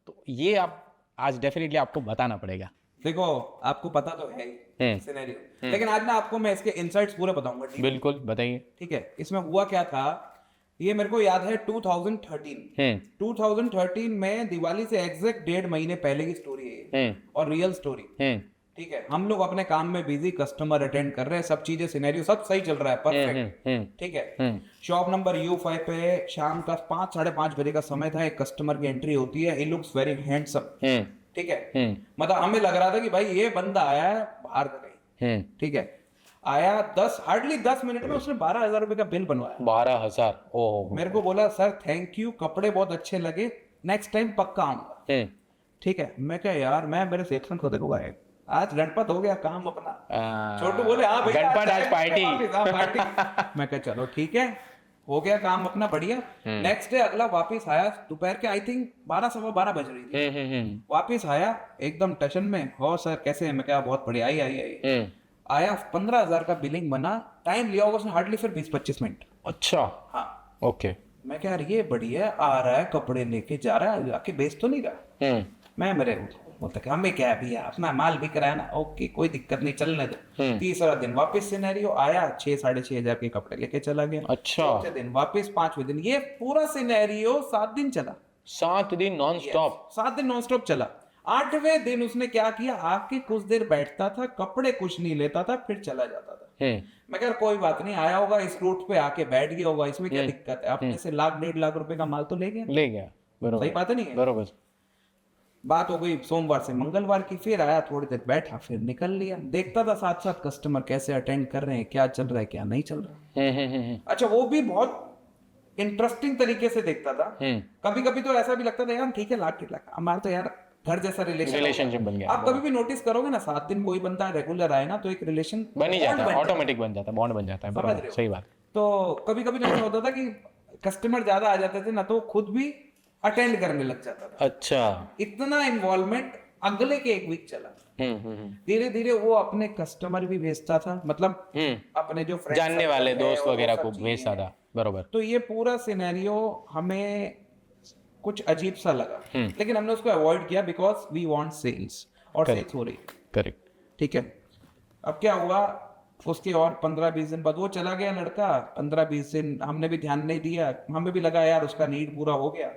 तो ये आप आज डेफिनेटली आपको बताना पड़ेगा। देखो, आपको पता तो है ही सिनेरियो, लेकिन आज ना आपको मैं इसके इनसाइट्स पूरे बताऊंगा। बिल्कुल बताइए। ठीक है, इसमें हुआ क्या था, ये मेरे को याद है 2013 में दिवाली से एग्जैक्ट 1.5 महीने पहले की स्टोरी है ये, और रियल स्टोरी। ठीक है, हम लोग अपने काम में बिजी, कस्टमर अटेंड कर रहे हैं, सब चीजें सिनेरियो सब सही चल रहा है, परफेक्ट। ठीक है, शॉप नंबर U5 पे शाम का 5, 5:30 बजे का समय था। एक कस्टमर की एंट्री होती है, ही लुक्स वेरी हैंडसम। ठीक है, मतलब हमें लग रहा था कि भाई ये बंदा आया है बाहर का कहीं। ठीक है, आया हार्डली 10 मिनट में उसने 12,000 रुपए का बिल बनवाया। 12,000? ओह। मेरे को बोला सर थैंक यू, कपड़े बहुत अच्छे लगे, नेक्स्ट टाइम पक्का आऊंगा। ठीक है, मैं क्या यार, मैं मेरे सेक्शन को देखूंगा, आज गणपत हो गया काम अपना। छोटू बोले हाँ भैया गणपत आज पार्टी। मैं क्या चलो ठीक है, हो गया काम अपना बढ़िया। नेक्स्ट डे अगला वापस आया, दोपहर के आई थिंक 12, 12:15 बज रही थी। वापस आया एकदम टशन में, हो सर कैसे हैं? मैं क्या बहुत बढ़िया, आई आया 15,000 का बिलिंग बना। टाइम लिया होगा उसने हार्डली फिर 20-25 मिनट। अच्छा, हाँ ओके। मैं क्या यार ये बढ़िया आ रहा है, कपड़े लेके जा रहा है, जाके बेच तो नहीं रहा। मैं मेरे बोलता कि हमें क्या है भैया, अपना माल बिक रहा है ना, ओके कोई दिक्कत नहीं, चलने दो। तीसरा दिन वापस सिनेरियो आया, 6-6,500 के कपड़े लेके चला गया। अच्छा। चौथे दिन वापस, 5वें दिन, ये पूरा सिनेरियो 7 दिन चला। 7 दिन नॉन स्टॉप? 7 दिन नॉन स्टॉप चला। 8वें दिन उसने क्या किया, आके कुछ देर बैठता था, कपड़े कुछ नहीं लेता था, फिर चला जाता था। मैं कह कोई बात नहीं, आया होगा इस रूट पे, आके बैठ गया होगा, इसमें क्या दिक्कत है, अपने से 1,00,000-1.5 लाख रुपए का माल तो ले गया। बरोबर, सही बात नहीं है? बरोबर। बात हो गई सोमवार से मंगलवार की, फिर आया थोड़ी देर बैठा, फिर निकल लिया। देखता था साथ साथ कस्टमर कैसे अटेंड कर रहे हैं, क्या चल रहा है क्या नहीं चल रहा। अच्छा, वो भी बहुत इंटरेस्टिंग तरीके से देखता था। कभी कभी तो ऐसा भी लगता था यार ठीक है, लाख हमारा तो यार घर जैसा रिलेशनशिप बन गया। आप कभी भी नोटिस करोगे ना, 7 दिन कोई बंदा रेगुलर आए ना, तो एक रिलेशन बन ही जाता है, ऑटोमेटिक बन जाता है, बॉन्ड बन जाता है। सही बात। तो कभी कभी तो ऐसा होता था कि कस्टमर ज्यादा आ जाते थे ना, तो खुद भी अटेंड करने लग जाता था। अच्छा, इतना इन्वॉल्वमेंट अगले के 1 वीक चला। धीरे धीरे वो अपने कस्टमर भी भेजता था, मतलब अपने जो जानने वाले दोस्त वगैरह को भेजता था। बरोबर। तो ये पूरा सिनेरियो हमें कुछ अजीब सा लगा, लेकिन हमने उसको अवॉइड किया बिकॉज वी वांट सेल्स, और सेल्स हो रही। करेक्ट। ठीक है, अब क्या हुआ, उसके और 15-20 दिन बाद वो चला गया लड़का। 15-20 दिन हमने भी ध्यान नहीं दिया, हमें भी लगा यार उसका नीड पूरा हो गया।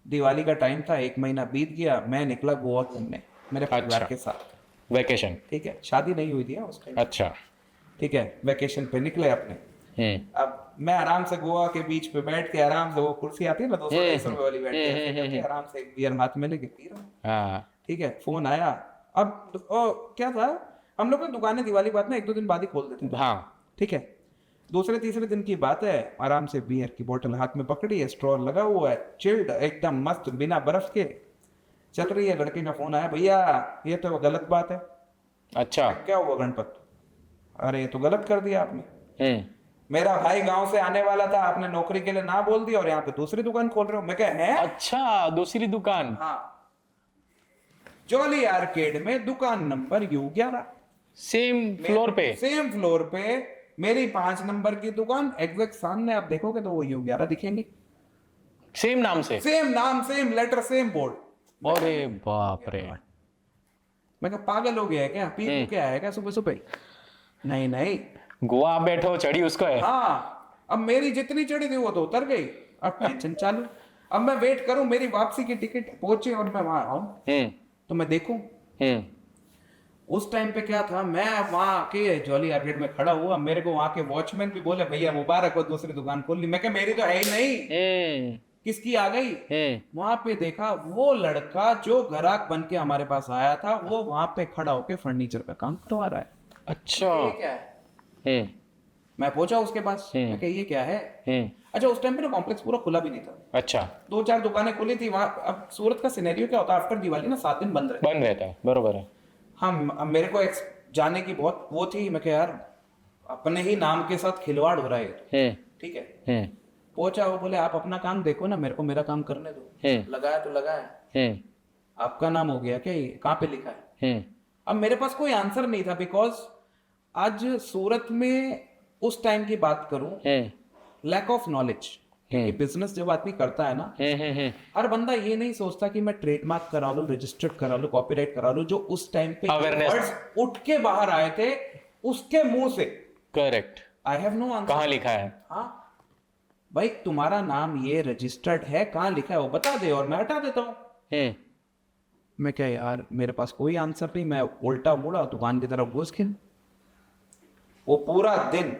दिवाली का टाइम था, 1 महीना बीत गया, मैं निकला गोवा घूमने मेरे परिवार के साथ, वेकेशन। ठीक है, शादी नहीं हुई थी उस टाइम। अच्छा, ठीक है, वेकेशन पे निकले अपने। अब मैं आराम से गोवा के बीच पे बैठ के आराम से, वो कुर्सी आती है ना 200-250 रुपए वाली, बैठ के आराम से एक बियर हाथ में लेके पी रहा हूं। ठीक है, फोन आया। अब क्या था, हम लोग ना दुकानें दिवाली बाद में 1-2 दिन बाद ही खोल देते हैं। हाँ, ठीक है, दूसरे-तीसरे दिन की बात है, आराम से बियर की बोतल हाथ में पकड़ी है, स्ट्रॉ लगा हुआ है, चिल्ड एकदम मस्त, बिना बर्फ के चल रही है। लड़के का फोन आया, भैया ये तो गलत बात है। अच्छा, क्या हुआ गणपत? अरे ये तो गलत कर दिया आपने, मेरा भाई गांव से आने वाला था, आपने नौकरी के लिए ना बोल दिया और यहाँ पे दूसरी दुकान खोल रहे हो। मैं क्या है? अच्छा, दूसरी दुकान? हाँ, जॉली आर्केड में दुकान नंबर U11, सेम फ्लोर पे मेरी 5 नंबर की दुकान, एग्जैक्ट सामने आप देखोगे तो वो U11 दिखेंगे, सेम नाम से, सेम नाम, सेम लेटर, सेम बोर्ड। अरे बाप रे। मैं क्या पागल हो गया है क्या, पी के आया क्या सुबह सुबह? नहीं, गोवा आप बैठो, चढ़ी उसको है। हाँ, अब मेरी जितनी चढ़ी थी वो तो उतर गई, अब टेंशन चालू। अब मैं वेट करूं, मेरी वापसी की टिकट पहुंचे और मैं वहां आऊं तो मैं देखूं। उस टाइम पे क्या था, मैं वहां आके जॉली आर्केड में खड़ा हुआ, मेरे को वहां के वॉचमैन भी बोले भैया मुबारक हो, दूसरी दुकान खोल ली। मैं क्या मेरी तो है ही नहीं। किसकी आ गई, वहां पे देखा वो लड़का जो ग्राहक बन के हमारे पास आया था वो वहां पे खड़ा होके फर्नीचर पे काम करवा रहा है। अच्छा। ये क्या है? मैं पूछा उसके पास, मैं कहा ये क्या है? अच्छा, उस टाइम पे ना कॉम्प्लेक्स पूरा खुला भी नहीं था। अच्छा। 2-4 दुकानें खुली थी वहां। अब सूरत का सिनेरियो क्या होता है, आफ्टर दिवाली ना 7 दिन बंद रहता है, बरोबर है। हम अब मेरे को जाने की बहुत वो थी। मैं कहा यार अपने ही नाम के साथ खिलवाड़ हो रहा है, ठीक है। पहुंचा, वो बोले आप अपना काम देखो ना, मेरे को मेरा काम करने दो। लगाया तो लगाया, आपका नाम हो गया क्या, ये कहाँ पे लिखा है? अब मेरे पास कोई आंसर नहीं था, बिकॉज आज सूरत में उस टाइम की बात करूं, लैक ऑफ नॉलेज। बिजनेस जब आदमी करता है ना, हर बंदा ये नहीं सोचता कि मैं ट्रेडमार्क करा लूं, रजिस्टर्ड करा लूं, कॉपीराइट करा लूं। जो उस टाइम पे वर्ड्स उठ के बाहर आए थे उसके मुंह से, correct, I have no answer. कहाँ लिखा है? हाँ भाई, तुम्हारा नाम ये रजिस्टर्ड है, कहाँ लिखा है वो बता दे और मैं हटा देता हूँ। मैं क्या यार, मेरे पास कोई आंसर नहीं। मैं उल्टा मुड़ा, दुकान की तरफ घुस गया। वो पूरा दिन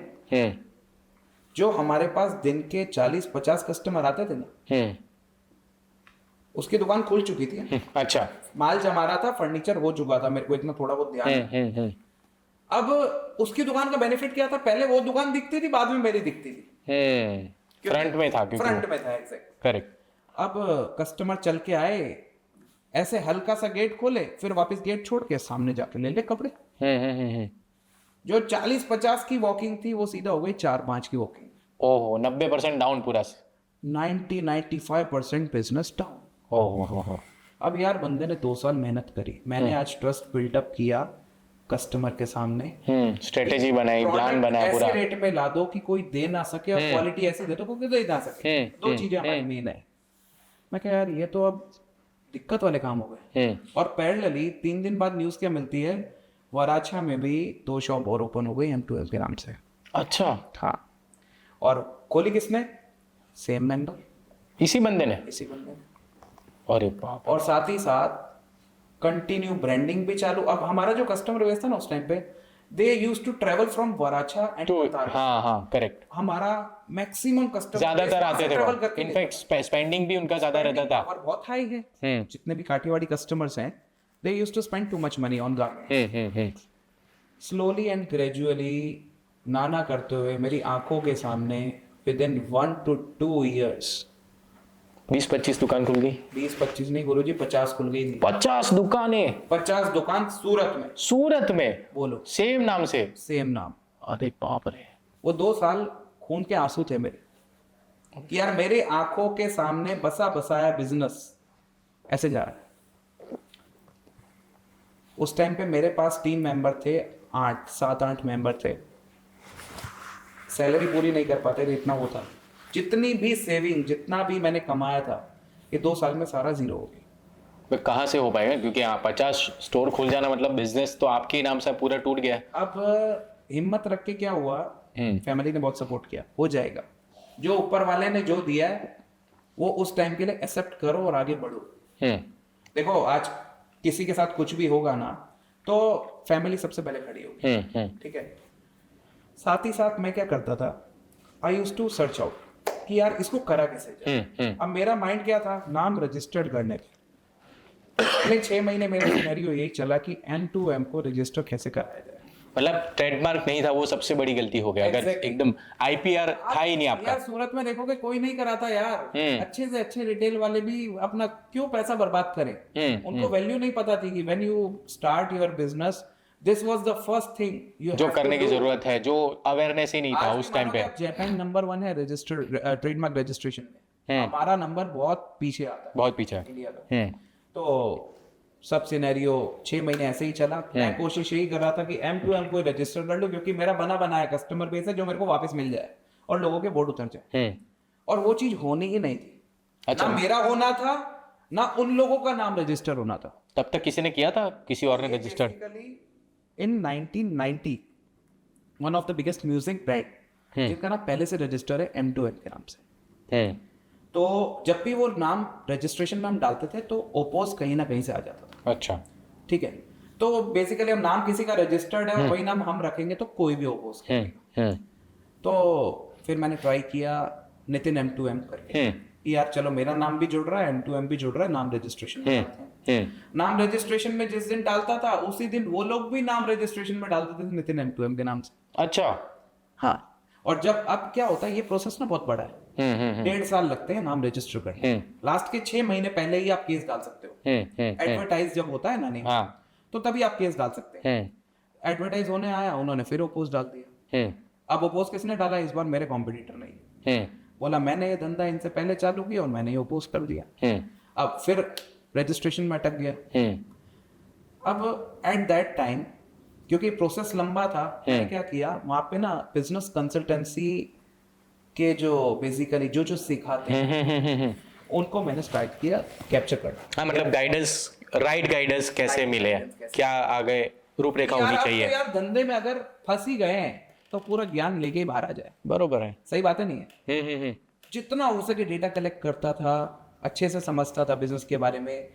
जो हमारे पास दिन के 40-50 कस्टमर आते थे ना, उसकी दुकान खुल चुकी थी। अच्छा। माल जमा रहा था, फर्नीचर हो चुका था, मेरे को इतना थोड़ा बहुत ध्यान है। अब उसकी दुकान का बेनिफिट क्या था, पहले वो दुकान दिखती थी, बाद में मेरी दिखती थी। फ्रंट में था, फ्रंट में था, एग्जैक्ट, करेक्ट। अब कस्टमर चल के आए, ऐसे हल्का सा गेट खोले, फिर वापस गेट छोड़ के सामने जाके ले ले कपड़े। जो 40-50 की वॉकिंग थी वो सीधा हो गई 4-5 की वॉकिंग। ओहो, 90% डाउन पूरा। 90-95% बिजनेस डाउन। ओहो। अब यार बंदे ने 2 साल मेहनत करी, मैंने आज ट्रस्ट बिल्डअप किया कस्टमर के सामने, स्ट्रेटेजी बनाई, प्लान बनाया पूरा। ऐसे रेट में ला दो कि कोई दे ना सके और क्वालिटी ऐसी दे दो कोई दे ना सके। 2 चीजें हमारी मेन है। मैं कहा यार ये तो अब दिक्कत वाले काम हो गए। और पैरेलली 3 दिन बाद न्यूज क्या मिलती है, वराछा में भी 2 शॉप और ओपन हो गई M2M के नाम से। अच्छा। हाँ, और खोली किसने? सेम मेंबर, इसी बंदे ने। इसी बंदे ने। अरे बाप। और साथ ही साथ कंटिन्यू ब्रांडिंग भी चालू। अब हमारा जो कस्टमर बेस था ना उस टाइम पे, they used to travel from Varachha and कतार। हाँ, करेक्ट। हमारा मैक्सिमम कस्टमर ज्यादातर आते थे ट्रैवल करके, इनफैक्ट स्पेंडिंग भी उनका ज्यादा रहता था। और बहुत हाई है। जितने भी काठियावाड़ी कस्टमर्स हैं, they used to spend too much money on garment. Slowly and gradually नाना करते हुए मेरी आंखों के सामने विद इन 1 to 2 years 20-25 दुकान खुल गई। 20-25 नहीं गुरुजी, 50 खुल गई थी। 50 दुकानें? 50 दुकान सूरत में। सूरत में? बोलो, सेम नाम से? सेम नाम। अरे बाप रे। वो 2 साल खून के आंसू थे मेरे कि यार मेरे आंखों के सामने बसा बसाया बिजनेस ऐसे जा रहा है। उस टाइम पे मेरे पास टीम मेंबर थे 7-8 मेंबर थे। सैलरी पूरी नहीं कर पाते थे, इतना वो था। जितनी भी सेविंग, जितना भी मैंने कमाया था, ये 2 साल में सारा जीरो हो गया। कहाँ से हो पाएगा, क्योंकि हाँ 50 स्टोर खुल जाना मतलब बिजनेस तो आपके नाम से पूरा टूट गया। अब हिम्मत रख के क्या हुआ, फैमिली ने बहुत सपोर्ट किया, हो जाएगा। जो ऊपर वाले ने जो दिया है वो उस टाइम के लिए एक्सेप्ट करो और आगे बढ़ो। देखो आज किसी के साथ कुछ भी होगा ना तो फैमिली सबसे पहले खड़ी होगी, ठीक है। साथ ही साथ मैं क्या करता था, I used to search out कि यार इसको करा कैसे जाए। अब मेरा माइंड क्या था, नाम रजिस्टर्ड करने पे। पहले 6 महीने मेरा सिनेरियो यही चला कि M2M को रजिस्टर कैसे कराया जाए। मतलब ट्रेडमार्क नहीं था, वो सबसे बड़ी गलती हो गया। अगर एकदम IPR था ही नहीं आपका। यार सूरत में देखोगे कोई नहीं कराता यार। अच्छे से अच्छे रिटेल वाले भी अपना क्यों पैसा बर्बाद करें। उनको वैल्यू नहीं पता थी कि when you start your business this was the first thing जो करने की जरूरत है, जो अवेयरनेस ही नहीं था उस टाइम पे। जापान नंबर 1 है रजिस्टर्ड ट्रेडमार्क रजिस्ट्रेशन में। हमारा नंबर बहुत पीछे आता है, बहुत पीछे इंडिया का। तो सब सिनेरियो 6 महीने ऐसे ही चला। मैं कोशिश यही कर रहा था कि M2M को रजिस्टर कर लूं, क्योंकि मेरा बनाया कस्टमर बेस है जो मेरे को वापस मिल जाए और लोगों के बोर्ड उतर जाए। और वो चीज होनी ही नहीं थी। अच्छा, ना मेरा होना था ना उन लोगों का नाम रजिस्टर होना था। तब तक किसी ने किया था, किसी और ने register? In 1990 one of the biggest music brand जिसका नाम पहले से रजिस्टर है M2M के नाम से। तो जब भी वो नाम रजिस्ट्रेशन में हम डालते थे तो ओपोज कहीं ना कहीं से आ जाता था। अच्छा, ठीक है। तो बेसिकली हम नाम किसी का रजिस्टर्ड है और वही नाम हम रखेंगे तो कोई भी ओपोज करेगा। तो फिर मैंने ट्राई किया नितिन M2M करके। यार चलो मेरा नाम भी जुड़ रहा है, M2M भी जुड़ रहा है, नाम रजिस्ट्रेशन में डालते हैं। नाम रजिस्ट्रेशन में जिस दिन डालता था उसी दिन वो लोग भी नाम रजिस्ट्रेशन में डालते थे नितिन M2M के नाम से। अच्छा। हाँ, और जब अब क्या होता है, ये प्रोसेस ना बहुत बड़ा है, 1.5 साल लगते हैं नाम रजिस्टर करने। लास्ट के 6 महीने पहले ही आप केस डाल सकते हो। एडवर्टाइज जब होता है ना नेम, तो तभी आप केस डाल सकते हैं। एडवर्टाइज होने आया, उन्होंने फिर ओपोज डाल दिया। अब ओपोज किसने डाला इस बार? मेरे कॉम्पिटिटर ने। बोला मैंने ये धंधा इनसे पहले चालू किया और मैंने ये ओपोज कर दिया। अब फिर रजिस्ट्रेशन में अटक गया। अब एट दैट टाइम, क्योंकि प्रोसेस लंबा था, मैंने क्या किया, वहां पे ना बिजनेस कंसल्टेंसी के जो बेसिकली जो सिखाते हैं उनको मैंने स्टार्ट किया कैप्चर करना। हाँ, मतलब गाइडेंस, राइट गाइडेंस कैसे मिले, क्या आगे रूपरेखा होनी चाहिए। यार धंधे में अगर फंस ही गए हैं तो पूरा ज्ञान लेके ही बाहर आ जाए। बरोबर है, सही बात है नहीं है? जितना हो सके डेटा कलेक्ट करता था, अच्छे से समझता था बिजनेस के बारे में,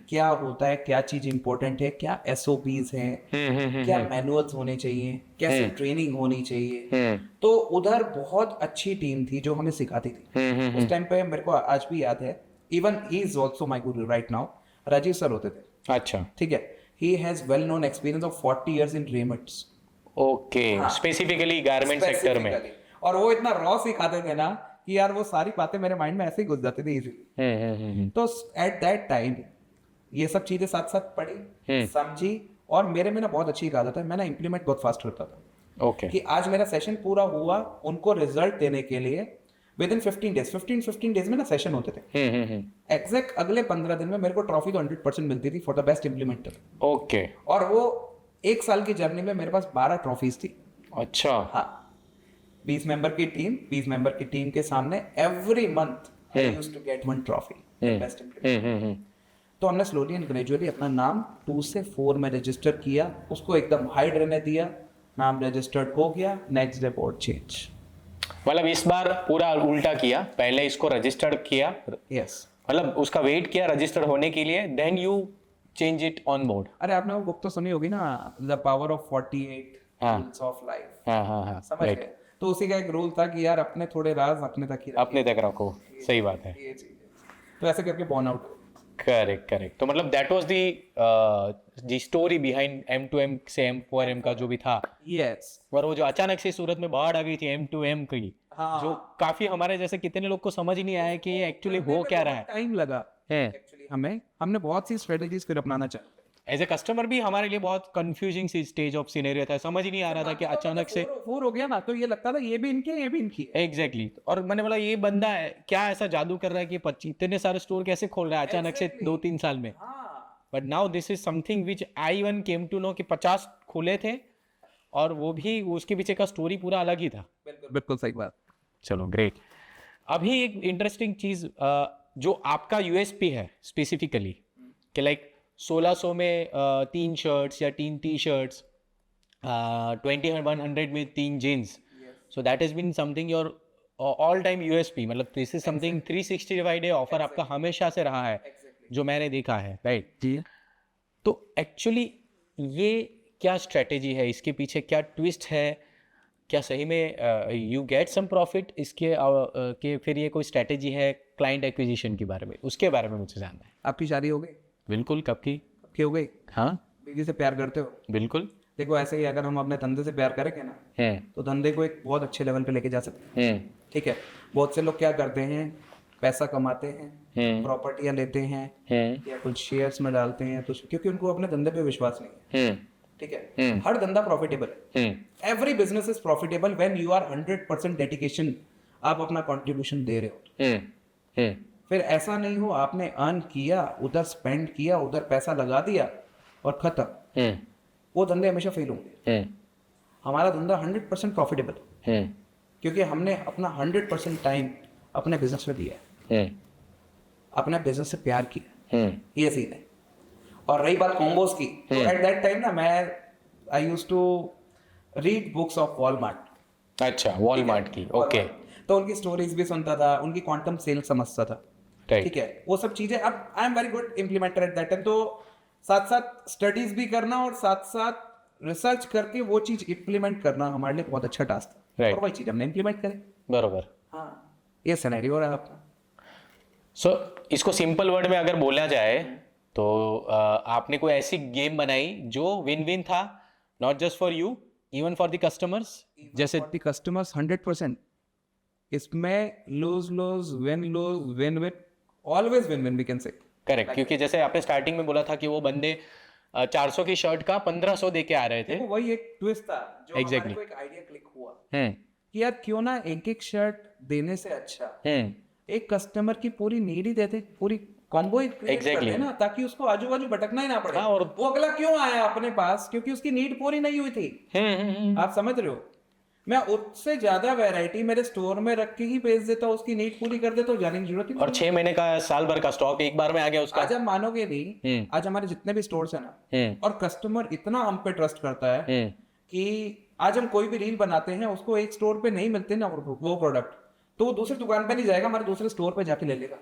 क्या होता है, क्या चीज इंपॉर्टेंट है, क्या SOPs हैं, क्या मैनुअल्स होने चाहिए, कैसे ट्रेनिंग होनी चाहिए। तो उधर बहुत अच्छी टीम थी जो हमें सिखाती थी। उस टाइम पे मेरे को आज भी याद है, even he is also my Guru right now, Rajiv sir होते थे। अच्छा, ठीक है, he has well known experience of 40 years in Raymond's. Okay, specifically garment sector में। और वो इतना रॉ सिखाते थे ना कि यार वो सारी बातें मेरे माइंड में ऐसे ही घुस जाती थी इजीली। तो एट दैट टाइम ये सब चीजें साथ साथ पढ़ी, समझी, और मेरे में ना बहुत अच्छी एक आदत है, मैं ना इम्प्लीमेंट बहुत फास्ट करता था। ओके, कि आज मेरा सेशन पूरा हुआ, उनको रिजल्ट देने के लिए विद इन 15 डेज में ना सेशन होते थे। एग्जैक्ट अगले 15 दिन में मेरे को ट्रॉफी तो 100% मिलती थी for the best implementer. Okay, और वो 1 साल की जर्नी में मेरे पास 12 ट्रॉफीज थी। अच्छा, हाँ, 20 मेंबर की टीम के सामने every month I used to get 1 trophy best implementer. तो हमने स्लोली एंड ग्रेजुअली अपना नाम 2 से 4 में रजिस्टर किया, उसको एकदम हाइड रहने दिया, नाम रजिस्टर्ड हो गया, नेक्स्ट डे बोर्ड चेंज। मतलब इस बार पूरा उल्टा किया, पहले इसको रजिस्टर्ड किया, यस, मतलब उसका वेट किया रजिस्टर्ड होने के लिए, then you change it on board. अरे आपने वो बुक तो सुनी होगी ना, the power of 48 rules of life. हाँ, समझ गए? तो उसी का एक रूल था कि यार अपने थोड़े राज अपने तक ही रखिए। अपने तक रखो, सही बात है। ये चीज है। तो ऐसे करके बॉर्न आउट। करेक्ट। तो मतलब that was the story behind M2M से M4M का जो भी था। यस। और वो जो अचानक से सूरत में बाढ़ आ गई थी M2M की, हाँ। जो काफी हमारे जैसे कितने लोग को समझ ही नहीं आया कि ये एक्चुअली हो क्या रहा है। टाइम लगा एक्चुअली, हमने बहुत सी स्ट्रेटजीज फिर अपनाना चाहिए। एज ए कस्टमर भी हमारे लिए बहुत कंफ्यूजिंग सी स्टेज ऑफ सिनेरियो था, समझ ही नहीं आ रहा था कि अचानक से फोर हो गया ना, तो ये लगता था ये भी इनकी। एग्जैक्टली। और मैंने बोला ये बंदा है क्या ऐसा जादू कर रहा है कि 25 इतने सारे स्टोर कैसे खोल रहा है अचानक से 2-3 साल में। But now this is something which I one came to know कि 50 खुले थे, और वो भी उसके पीछे का स्टोरी पूरा अलग ही था। बिल्कुल सही बात। चलो ग्रेट। अभी एक इंटरेस्टिंग चीज जो आपका USP है स्पेसिफिकली, कि लाइक 1600 में 3 शर्ट्स या 3 टी-शर्ट्स, 2100 में 3 jeans, so that has been something your all time USP। मतलब this is something 365 day offer आपका हमेशा से रहा है, जो मैंने देखा है, राइट जी। तो एक्चुअली ये क्या स्ट्रेटेजी है, इसके पीछे क्या ट्विस्ट है, क्या सही में यू गेट सम प्रॉफिट इसके के फिर ये कोई स्ट्रेटेजी है क्लाइंट एक्विजिशन के बारे में, उसके बारे में मुझे जानना है। आपकी शादी हो गई? बिल्कुल। कब की हो गई? हाँ। बीवी से प्यार करते हो? बिल्कुल। देखो ऐसे ही अगर हम अपने धंधे से प्यार करेंगे ना, तो धंधे को एक बहुत अच्छे लेवल पे लेके जा सकते हैं। ठीक है, बहुत से लोग क्या करते हैं, पैसा कमाते हैं, प्रॉपर्टियां लेते हैं, या कुछ शेयर्स में डालते हैं, तो क्योंकि उनको अपने धंधे पे विश्वास नहीं है। ठीक है, हर धंधा प्रॉफिटेबल है। Every business is profitable when you are 100% dedication, आप अपना कंट्रीब्यूशन दे रहे हो। फिर ऐसा नहीं हो आपने अर्न किया, उधर स्पेंड किया, उधर पैसा लगा दिया और खत्म, वो धंधे हमेशा फेल होंगे। हमारा धंधा 100% प्रॉफिटेबल है, क्योंकि हमने अपना 100% टाइम अपने बिजनेस में दिया है, अपने बिजनेस से प्यार किया, ये सीन है। और रही बात कॉम्बोज की, तो एट दैट टाइम ना मैं I used to read books of Walmart. अच्छा, वॉलमार्ट की, ओके। तो उनकी स्टोरीज भी सुनता था, उनकी क्वांटम सेल समझता था। ठीक है, वो सब चीजें अब I am very good implementer at that time. तो साथ साथ स्टडीज भी करना और साथ साथ रिसर्च करके वो चीज इम्प्लीमेंट करना हमारे लिए बहुत अच्छा टास्क था। और वही चीज हमने इम्प्लीमेंट करे। बरोबर। हाँ, ये सिनेरियो रहा आपका। सो इसको सिंपल वर्ड में अगर बोला जाए तो आपने कोई ऐसी गेम बनाई जो विन विन था, not just for you, even for the customers, जैसे द कस्टमर्स 100%, इसमें lose win win, always win win we can say. Correct, क्योंकि जैसे आपने स्टार्टिंग में बोला था कि वो बंदे 400 की शर्ट का 1500 दे के आ रहे थे। वही एक ट्विस्ट था जो Exactly. हमारे को एक आइडिया क्लिक हुआ कि यार क्यों ना एक एक शर्ट देने से अच्छा एक कस्टमर की पूरी नीड ही देते, पूरी कॉम्बो ही create कर देना, ताकि उसको आजू बाजू भटकना ही ना पड़े। हाँ, और वो अगला क्यों आया अपने पास, क्योंकि उसकी नीड पूरी नहीं हुई थी। आप समझ रहे हो, मैं उससे ज्यादा वैरायटी मेरे स्टोर में रख के ही बेच देता हूँ, उसकी नीड पूरी कर देता हूँ, जाने की जरूरत ही नहीं। और 6 महीने का साल भर का स्टॉक एक बार में आ गया उसका। आज आप मानोगे नहीं, आज हमारे जितने भी स्टोर्स है ना, और कस्टमर इतना हम पे ट्रस्ट करता है कि आज हम कोई भी रील बनाते हैं, उसको एक स्टोर पे नहीं मिलते ना वो प्रोडक्ट, तो वो दूसरी दुकान पे नहीं जाएगा, हमारे दूसरे स्टोर पे जाके ले लेगा।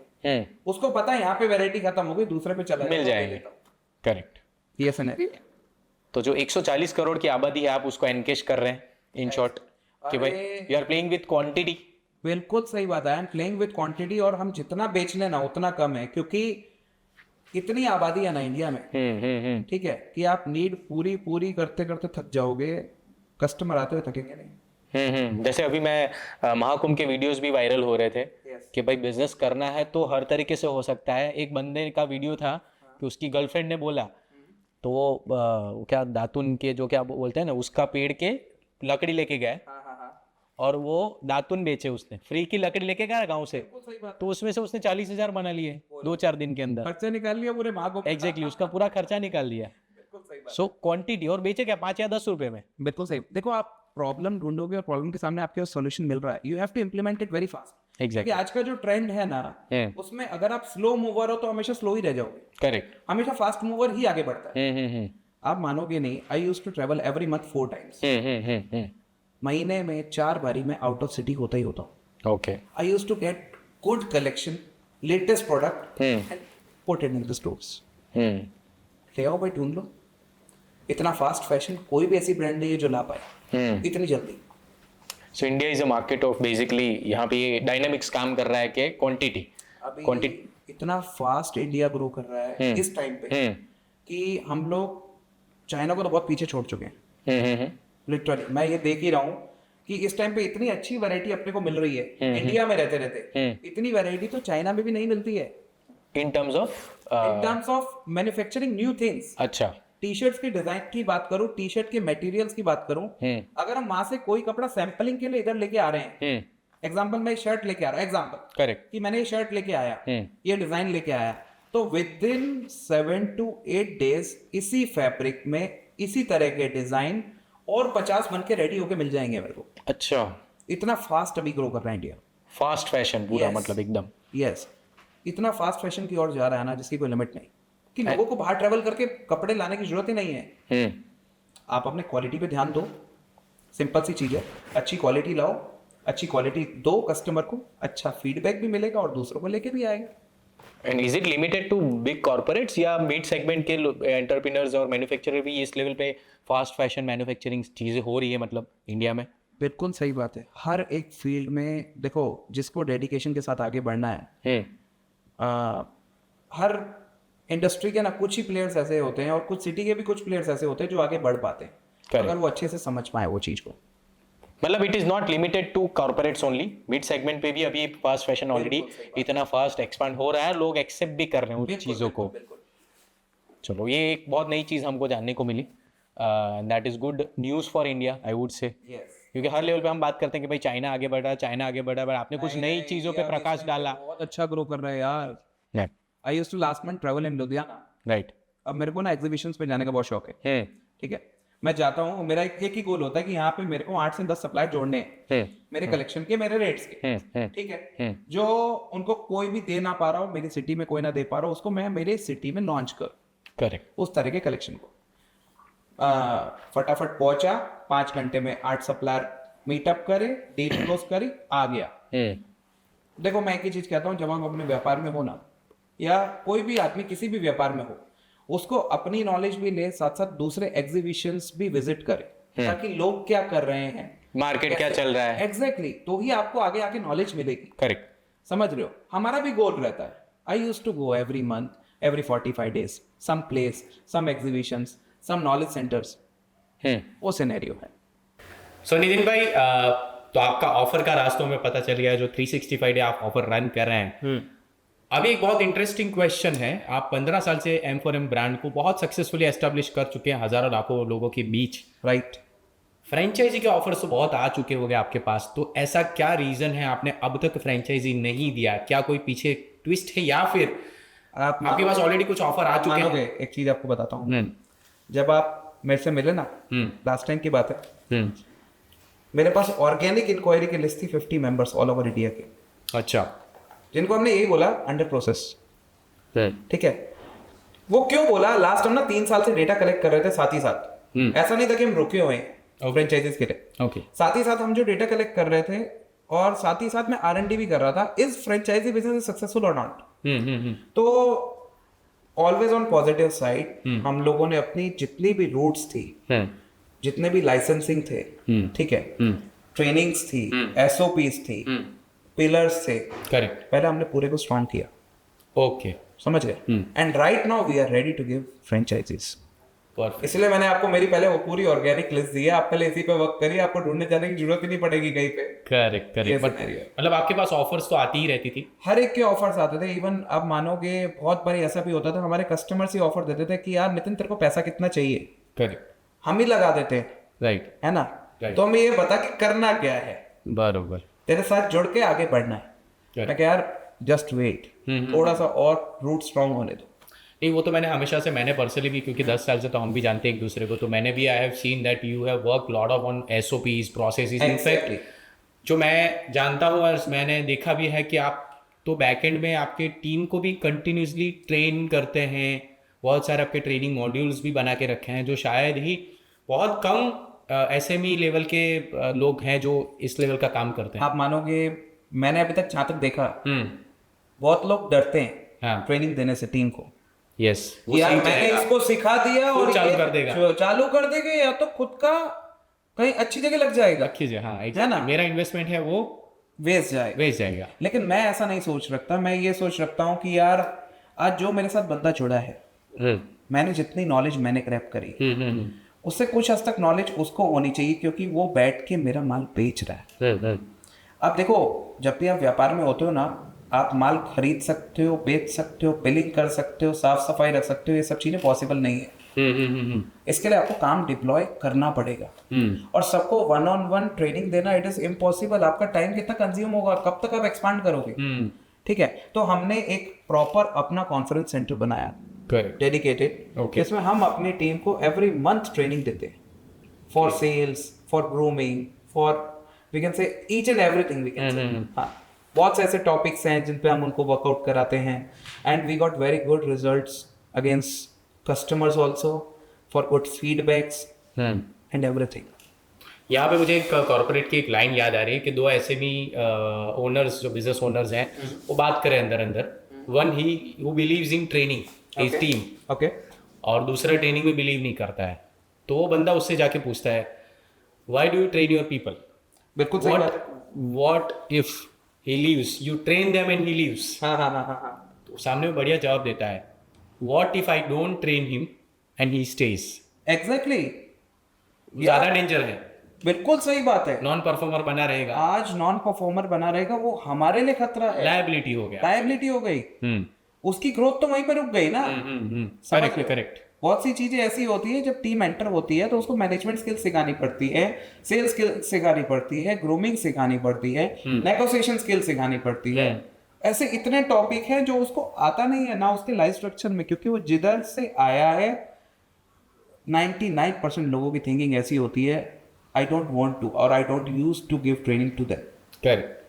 उसको पता है यहाँ पे वैरायटी खत्म हो गई, दूसरे पे चला मिल जाएंगे। करेक्ट, ये है। तो जो 140 करोड़ की आबादी है, आप उसको एनकेश कर रहे हैं इन शॉर्ट कि भाई you are playing with quantity. बिल्कुल सही बात है, I am playing with quantity, और हम जितना बेच लेना उतना कम है, क्योंकि इतनी आबादी है ना इंडिया में, ठीक है, कि आप नीड पूरी करते करते थक जाओगे, कस्टमर आते हुए थकेंगे नहीं। जैसे अभी मैं महाकुंभ के वीडियोस भी वायरल हो रहे थे कि भाई बिजनेस करना है तो हर तरीके से हो सकता है। एक बंदे का वीडियो था कि उसकी गर्लफ्रेंड ने बोला, तो वो क्या दातुन के जो क्या बोलते हैं ना, उसका पेड़ के लकड़ी लेके गए और वो दातुन बेचे, उसने फ्री की लकड़ी लेके गया गांव से, तो उसमें से उसने 40,000 बना लिए 2-4 दिन के अंदर। खर्चा निकाल लिया पूरे महाकुंभ। एग्जैक्टली, उसका पूरा खर्चा निकाल लिया। सो क्वांटिटी, और बेचे क्या 5 या 10 रुपए में। बिल्कुल सही। देखो, आप प्रॉब्लम ढूंढोगे और प्रॉब्लम के सामने आपके सॉल्यूशन मिल रहा है, you have to implement it very fast. Exactly, आज का जो ट्रेंड है ना, उसमें अगर आप स्लो मूवर हो तो हमेशा स्लो ही रह जाओगे। करेक्ट, हमेशा फास्ट मूवर ही आगे बढ़ता है। आप मानोगे नहीं, I used to travel every month 4 times. महीने में 4 बारी मैं आउट ऑफ सिटी होता ही होता हूँ। Okay, I used to get good collection, latest product and put it in the stores. ले आओ भाई, ढूंढ लो। इतना फास्ट फैशन कोई भी ऐसी ब्रांड नहीं है जो ला पाए इतनी जल्दी। So India is a market of basically, यहाँ पे डायनामिक्स काम कर रहा है कि क्वांटिटी इतना फास्ट इंडिया ग्रो कर रहा है इस टाइम पे कि हम लोग चाइना को तो बहुत पीछे छोड़ चुके हैं। लिटरली मैं ये देख ही रहा हूँ कि इस टाइम पे इतनी अच्छी वैरायटी अपने को मिल रही है इंडिया में रहते रहते, इतनी वैरायटी तो चाइना में भी नहीं मिलती है in terms of manufacturing new things. अच्छा, टी शर्ट्स की डिजाइन की बात करूं, टी शर्ट के मटेरियल्स की बात करूं, अगर हम वहां से कोई कपड़ा सैंपलिंग के लिए इधर लेके आ रहे हैं, एग्जांपल मैं शर्ट लेके आ रहा हूं, एग्जांपल करेक्ट, कि मैंने ये शर्ट लेके आया, ये डिजाइन लेके आया, तो विद इन 7 to 8 डेज इसी फैब्रिक में इसी तरह के डिजाइन और 50 बन के रेडी होके मिल जाएंगे मेरे को। अच्छा, इतना फास्ट अभी ग्रो कर रहा है इंडिया। फास्ट फैशन पूरा, Yes. मतलब एकदम। यस, इतना फास्ट फैशन की ओर जा रहा है ना, जिसकी कोई लिमिट नहीं, कि लोगों को बाहर ट्रेवल करके कपड़े लाने की जरूरत ही नहीं है। आप अपने क्वालिटी पे ध्यान दो, सिंपल सी चीज है, अच्छी क्वालिटी लाओ, अच्छी क्वालिटी दो कस्टमर को, अच्छा फीडबैक भी मिलेगा और दूसरों को लेके भी आएगा। And is it limited to big corporates या मिड सेगमेंट के एंटरप्रेन्योर्स और मैन्युफैक्चरर भी इस लेवल पे फास्ट फैशन मैन्युफैक्चरिंग चीजें हो रही है, मतलब इंडिया में? बिल्कुल सही बात है। हर एक फील्ड में देखो, जिसको डेडिकेशन के साथ आगे बढ़ना है, हर इंडस्ट्री के ना कुछ ही प्लेयर्स ऐसे होते हैं और कुछ सिटी के भी कुछ प्लेयर्स ऐसे होते हैं जो आगे बढ़ पाते हैं, अगर वो अच्छे से समझ पाए वो चीज को। मतलब it is not limited to corporates only, mid segment पे भी अभी फास्ट फैशन ऑलरेडी इतना फास्ट एक्सपांड हो रहा है, लोग एक्सेप्ट भी कर रहे हैं उस चीज़ों को। चलो, ये एक बहुत नई चीज़ हमको जानने को मिली, that is good news for India, I would say. क्योंकि हर लेवल पे हम बात करते हैं कि भाई चाइना आगे बढ़ रहा है, चाइना आगे बढ़ रहा है, पर आपने कुछ नई चीज़ों पे प्रकाश डाला। बहुत अच्छा ग्रो कर रहा है यार। I used to last month travel in Ludhiana, right. अब मेरे को ना एग्जीबिशंस पे जाने का बहुत शौक है, ठीक है। मैं जाता हूँ, मेरा एक ही गोल होता है कि यहाँ पे मेरे को 8 से 10 सप्लायर जोड़ने हैं, मेरे कलेक्शन के, मेरे रेट्स के, ठीक है। जो उनको कोई भी दे ना पा रहा हो, मेरी सिटी में कोई ना दे पा रहा हो, उसको मैं मेरे सिटी में लॉन्च कर, करेक्ट, उस तरह के कलेक्शन को फटाफट पहुंचा, 5 घंटे में 8 सप्लायर मीटअप करे, डील क्लोज करी, आ गया। देखो, मैं एक ही चीज कहता हूँ, जब हम अपने व्यापार में हो ना, या कोई भी आदमी किसी भी व्यापार में हो, उसको अपनी नॉलेज भी ले, साथ साथ दूसरे एग्जीबिशंस भी विजिट करे, ताकि लोग क्या कर रहे हैं, मार्केट क्या चल रहा है, एग्जैक्टली, तो ही आपको आगे आके नॉलेज मिलेगी। करेक्ट, समझ रहे हो? हमारा भी गोल रहता है I used to go every month, every 45 days, some place, some exhibitions, some knowledge centers. वो सिनेरियो है. सो नितिन भाई, तो आपका ऑफर का रास्तों में पता चल गया, जो 365 डे आप ऑफर रन कर रहे हैं. अभी एक बहुत इंटरेस्टिंग क्वेश्चन है. आप 15 साल से M4M ब्रांड को बहुत सक्सेसफुली एस्टेब्लिश कर चुके हैं हजारों लाखों लोगों के बीच. राइट. फ्रेंचाइजी के ऑफर्स तो बहुत आ चुके होंगे आपके पास, तो ऐसा क्या रीजन है आपने अब तक फ्रेंचाइजी नहीं दिया? क्या कोई पीछे ट्विस्ट है या फिर आपके पास ऑलरेडी कुछ ऑफर आ चुके हैं? एक चीज आपको बताता हूँ. जब आप मेरे से मिले ना, लास्ट टाइम की बात है, मेरे पास ऑर्गेनिक इंक्वायरी की लिस्ट थी 50 मेंबर्स ऑल ओवर इंडिया के. अच्छा. जिनको हमने यही बोला अंडर प्रोसेस. ठीक है. वो क्यों बोला? लास्ट हम ना 3 साल से डेटा कलेक्ट कर रहे थे साथ ही साथ. ऐसा नहीं था कि हम रुके हुए हैं फ्रेंचाइजीज के लिए. ओके. साथ ही साथ हम जो डेटा कलेक्ट कर रहे थे और साथ ही साथ मैं R&D भी कर रहा था. इज फ्रेंचाइजी बिजनेस सक्सेसफुल और नॉट? तो ऑलवेज ऑन पॉजिटिव साइड हम लोगों ने अपनी जितनी भी रूट्स थी, जितने भी लाइसेंसिंग थे, ठीक है, ट्रेनिंग्स थी, SOPs थी, पिलर्स थे, करेक्ट, पहले हमने पूरे को स्ट्रॉन्ग किया. ओके, समझ गए? And right now we are ready to give franchisees. Perfect. इसलिए मैंने आपको मेरी पहले वो पूरी ऑर्गेनिक लिस्ट दी है. आप पहले इसी पे वर्क करिए, आपको ढूंढने जाने की जरूरत ही नहीं पड़ेगी कहीं पे. करेक्ट. मतलब आपके पास ऑफर्स तो आती ही रहती थी? हर एक के ऑफर्स आते थे. इवन आप मानोगे बहुत बार ऐसा भी होता था, हमारे कस्टमर्स ही ऑफर देते थे कि यार नितिन तेरे को पैसा कितना चाहिए. करेक्ट. हम ही लगा देते हैं. राइट. है ना? तो हमें ये बता कि करना क्या है. बराबर. तेरे साथ जुड़ के आगे बढ़ना है. मैं यार जस्ट वेट, थोड़ा सा और रूट स्ट्रांग होने दो. नहीं, वो तो मैंने हमेशा से, मैंने पर्सनली भी, क्योंकि 10 साल से तो हम भी जानते हैं एक दूसरे को, तो मैंने भी I have seen that you have work lot of on SOPs, processes. In fact जो मैं जानता हूँ और मैंने देखा भी है कि आप तो बैकएंड में आपके टीम को भी कंटिन्यूसली ट्रेन करते हैं. बहुत सारे आपके ट्रेनिंग मॉड्यूल्स भी बना के रखे हैं, जो शायद ही बहुत कम SME लेवल के लोग हैं जो इस लेवल का काम करते हैं. आप मानोगे, मैंने अभी तक जहाँ तक देखा, बहुत लोग डरते हैं ट्रेनिंग देने से टीम को. यस, यार मैंने इसको सिखा दिया और चालू कर देगा, चालू कर देगा, या तो खुद का कहीं अच्छी जगह लग जाएगा. हाँ, है ना? मेरा इन्वेस्टमेंट है वो वेस्ट जाएगा. लेकिन मैं ऐसा नहीं सोच रखता. मैं ये सोच रखता हूँ कि यार आज जो मेरे साथ बंदा जुड़ा है, मैंने जितनी नॉलेज मैंने क्रैप करी, उससे कुछ हद तक नॉलेज उसको होनी चाहिए, क्योंकि वो बैठ के मेरा माल बेच रहा है. अब देखो, जब भी आप व्यापार में होते हो ना, आप माल खरीद सकते हो, बेच सकते हो, बिलिंग कर सकते हो, साफ सफाई रख सकते हो, ये सब चीजें पॉसिबल नहीं है. इसके लिए आपको काम डिप्लॉय करना पड़ेगा. और सबको 1-on-1 ट्रेनिंग देना, इट इज इम्पॉसिबल. आपका टाइम कितना कंज्यूम होगा, कब तक आप एक्सपांड करोगे? ठीक है. तो हमने एक प्रॉपर अपना कॉन्फ्रेंस सेंटर बनाया, डेडिकेटेड, जिसमें हम अपनी टीम को एवरी मंथ ट्रेनिंग देते हैं, for sales, for grooming, for we can say each and everything. We can say हाँ, बहुत से ऐसे टॉपिक्स हैं जिन पे हम उनको वर्कआउट कराते हैं. And we got very good results against customers also, for good feedbacks and everything. यहाँ पे मुझे एक कॉर्पोरेट की एक लाइन याद आ रही है कि 2 SME ओनर्स, जो बिजनेस ओनर्स हैं, वो बात करें अंदर. One he who believes in training his team, okay, और दूसरा ट्रेनिंग में बिलीव नहीं करता है. तो वो बंदा उससे जाके पूछता है, why do you train your people? बिल्कुल सही बात. What if he leaves, you train them and he leaves. हाँ. तो सामने में बढ़िया जवाब देता है, what if I don't train him and he stays? Exactly. ज्यादा डेंजर है. बिल्कुल सही बात है. नॉन परफॉर्मर बना रहेगा, आज नॉन परफॉर्मर बना रहेगा, वो हमारे लिए खतरा है. लायबिलिटी हो गया, लायबिलिटी हो गई. उसकी ग्रोथ तो वहीं पे रुक गई ना. करेक्ट. बहुत सी चीजें ऐसी होती है, जब टीम एंटर होती है तो उसको मैनेजमेंट स्किल्स सिखानी पड़ती है, सेल्स स्किल्स सिखानी पड़ती है, ग्रूमिंग सिखानी पड़ती है, नेगोशिएशन स्किल्स सिखानी पड़ती है. ऐसे इतने टॉपिक हैं जो उसको आता नहीं है ना उसके लाइफ स्ट्रक्चर में, क्योंकि वो जिधर से आया है. 99% लोगों की थिंकिंग ऐसी होती है, आई डोंट वांट टू और I don't use to give training to them. Correct.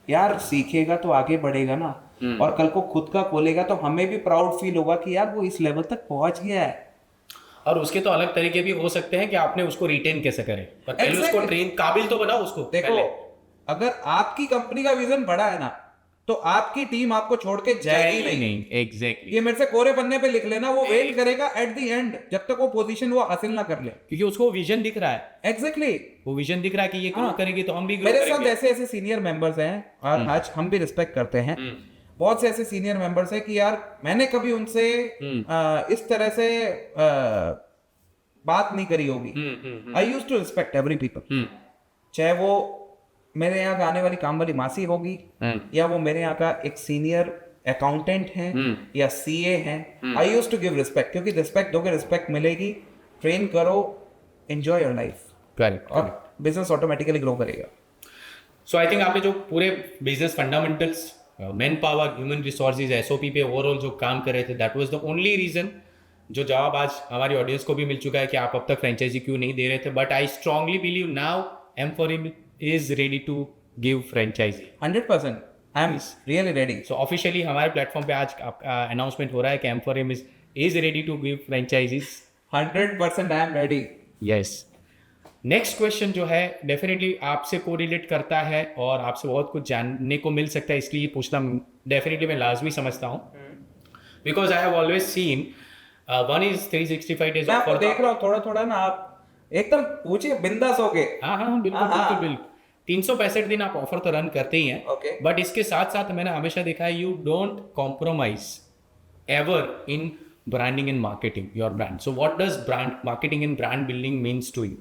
यार सीखेगा तो आगे बढ़ेगा ना, और कल को खुद का खोलेगा तो हमें भी प्राउड फील होगा कि यार वो इस लेवल तक पहुंच गया है. और उसके तो अलग तरीके भी हो सकते हैं कि आपने उसको रिटेन कैसे करें, पर पहले उसको ट्रेन काबिल तो बनाओ उसको. देखो, अगर आपकी कंपनी का विजन बड़ा है ना, तो आपकी टीम आपको छोड़ के जाएगी नहीं. एग्जैक्टली. ये मेरे से कोरे पन्ने पे लिख लेना, वो वेट करेगा एट द एंड जब तक वो पोजीशन वो हासिल ना कर ले, क्योंकि उसको विजन दिख रहा है. एग्जैक्टली. वो विजन दिख रहा है कि ये क्यों करेगी तो हम भी मेरे साथ ऐसे सीनियर मेंबर्स हैं और आज हम भी रिस्पेक्ट करते हैं. बहुत से ऐसे सीनियर मेंबर्स है कि यार मैंने कभी उनसे इस तरह से बात नहीं करी होगी. I use to respect every people, चाहे वो मेरे यहाँ आने वाली काम वाली मासी होगी या वो मेरे यहाँ का एक सीनियर अकाउंटेंट है या सीए है. I use to give respect, क्योंकि रिस्पेक्ट दोगे रिस्पेक्ट मिलेगी. ट्रेन करो, एंजॉय योर लाइफ, करेक्ट, और बिजनेस ऑटोमेटिकली ग्रो करेगा. सो आई थिंक आपने जो पूरे business fundamentals, man power, human resources, SOP पे ओवरऑल जो काम कर रहे थे, that was the only reason. जो जवाब आज हमारी ऑडियंस को भी मिल चुका है कि आप अब तक फ्रेंचाइजी क्यों नहीं दे रहे थे. But I strongly believe now M4M is ready to give franchisee. 100%. I am really ready. So officially हमारे प्लेटफॉर्म पे आज आपका अनाउंसमेंट हो रहा है कि M4M is ready to give franchisees. 100% I am ready. Yes. Next question जो है डेफिनेटली आपसे कोरिलेट करता है और आपसे बहुत कुछ जानने को मिल सकता है, इसलिए पूछना डेफिनेटली मैं लाजमी समझता हूँ. Because I have always seen one is 365 days. मैं आपको देख रहा हूँ थोड़ा थोड़ा ना, आप एकदम पूछिए बिंदास होके. हाँ बिल्कुल. 365 दिन आप ऑफर तो रन करते ही हैं. Okay. बट इसके साथ साथ मैंने हमेशा देखा है you don't compromise ever in branding and marketing your brand. So what does brand marketing and brand building means to you?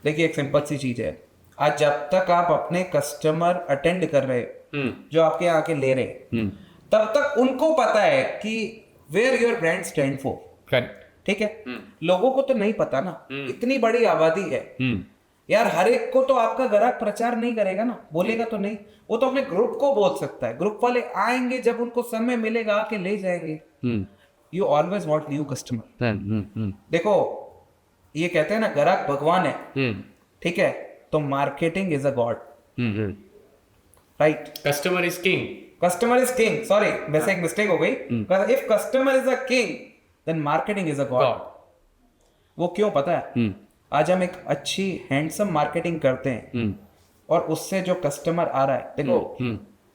देखिए, एक सिंपल सी चीज है. आज जब तक आप अपने कस्टमर अटेंड कर रहे हो, जो आपके यहाँ आके ले रहे, तब तक उनको पता है कि where your brand stand for. Correct. ठीक है. लोगों को तो नहीं पता ना, इतनी बड़ी आबादी है यार. हर एक को तो आपका ग्राहक प्रचार नहीं करेगा ना, बोलेगा तो नहीं. वो तो अपने ग्रुप को बोल सकता है. ग्रुप वाले आएंगे, जब उनको समय मिलेगा आके ले जाएंगे. You always want new customer. देखो, ये कहते हैं ना, ग्राहक भगवान है. ठीक है, तो marketing is a god. Right. Customer is king. Customer is king. Sorry, वैसे एक मिस्टेक हो गई. If customer is a king then marketing is a god. वो क्यों पता है? आज हम एक अच्छी हैंडसम मार्केटिंग करते हैं और उससे जो कस्टमर आ रहा है, देखो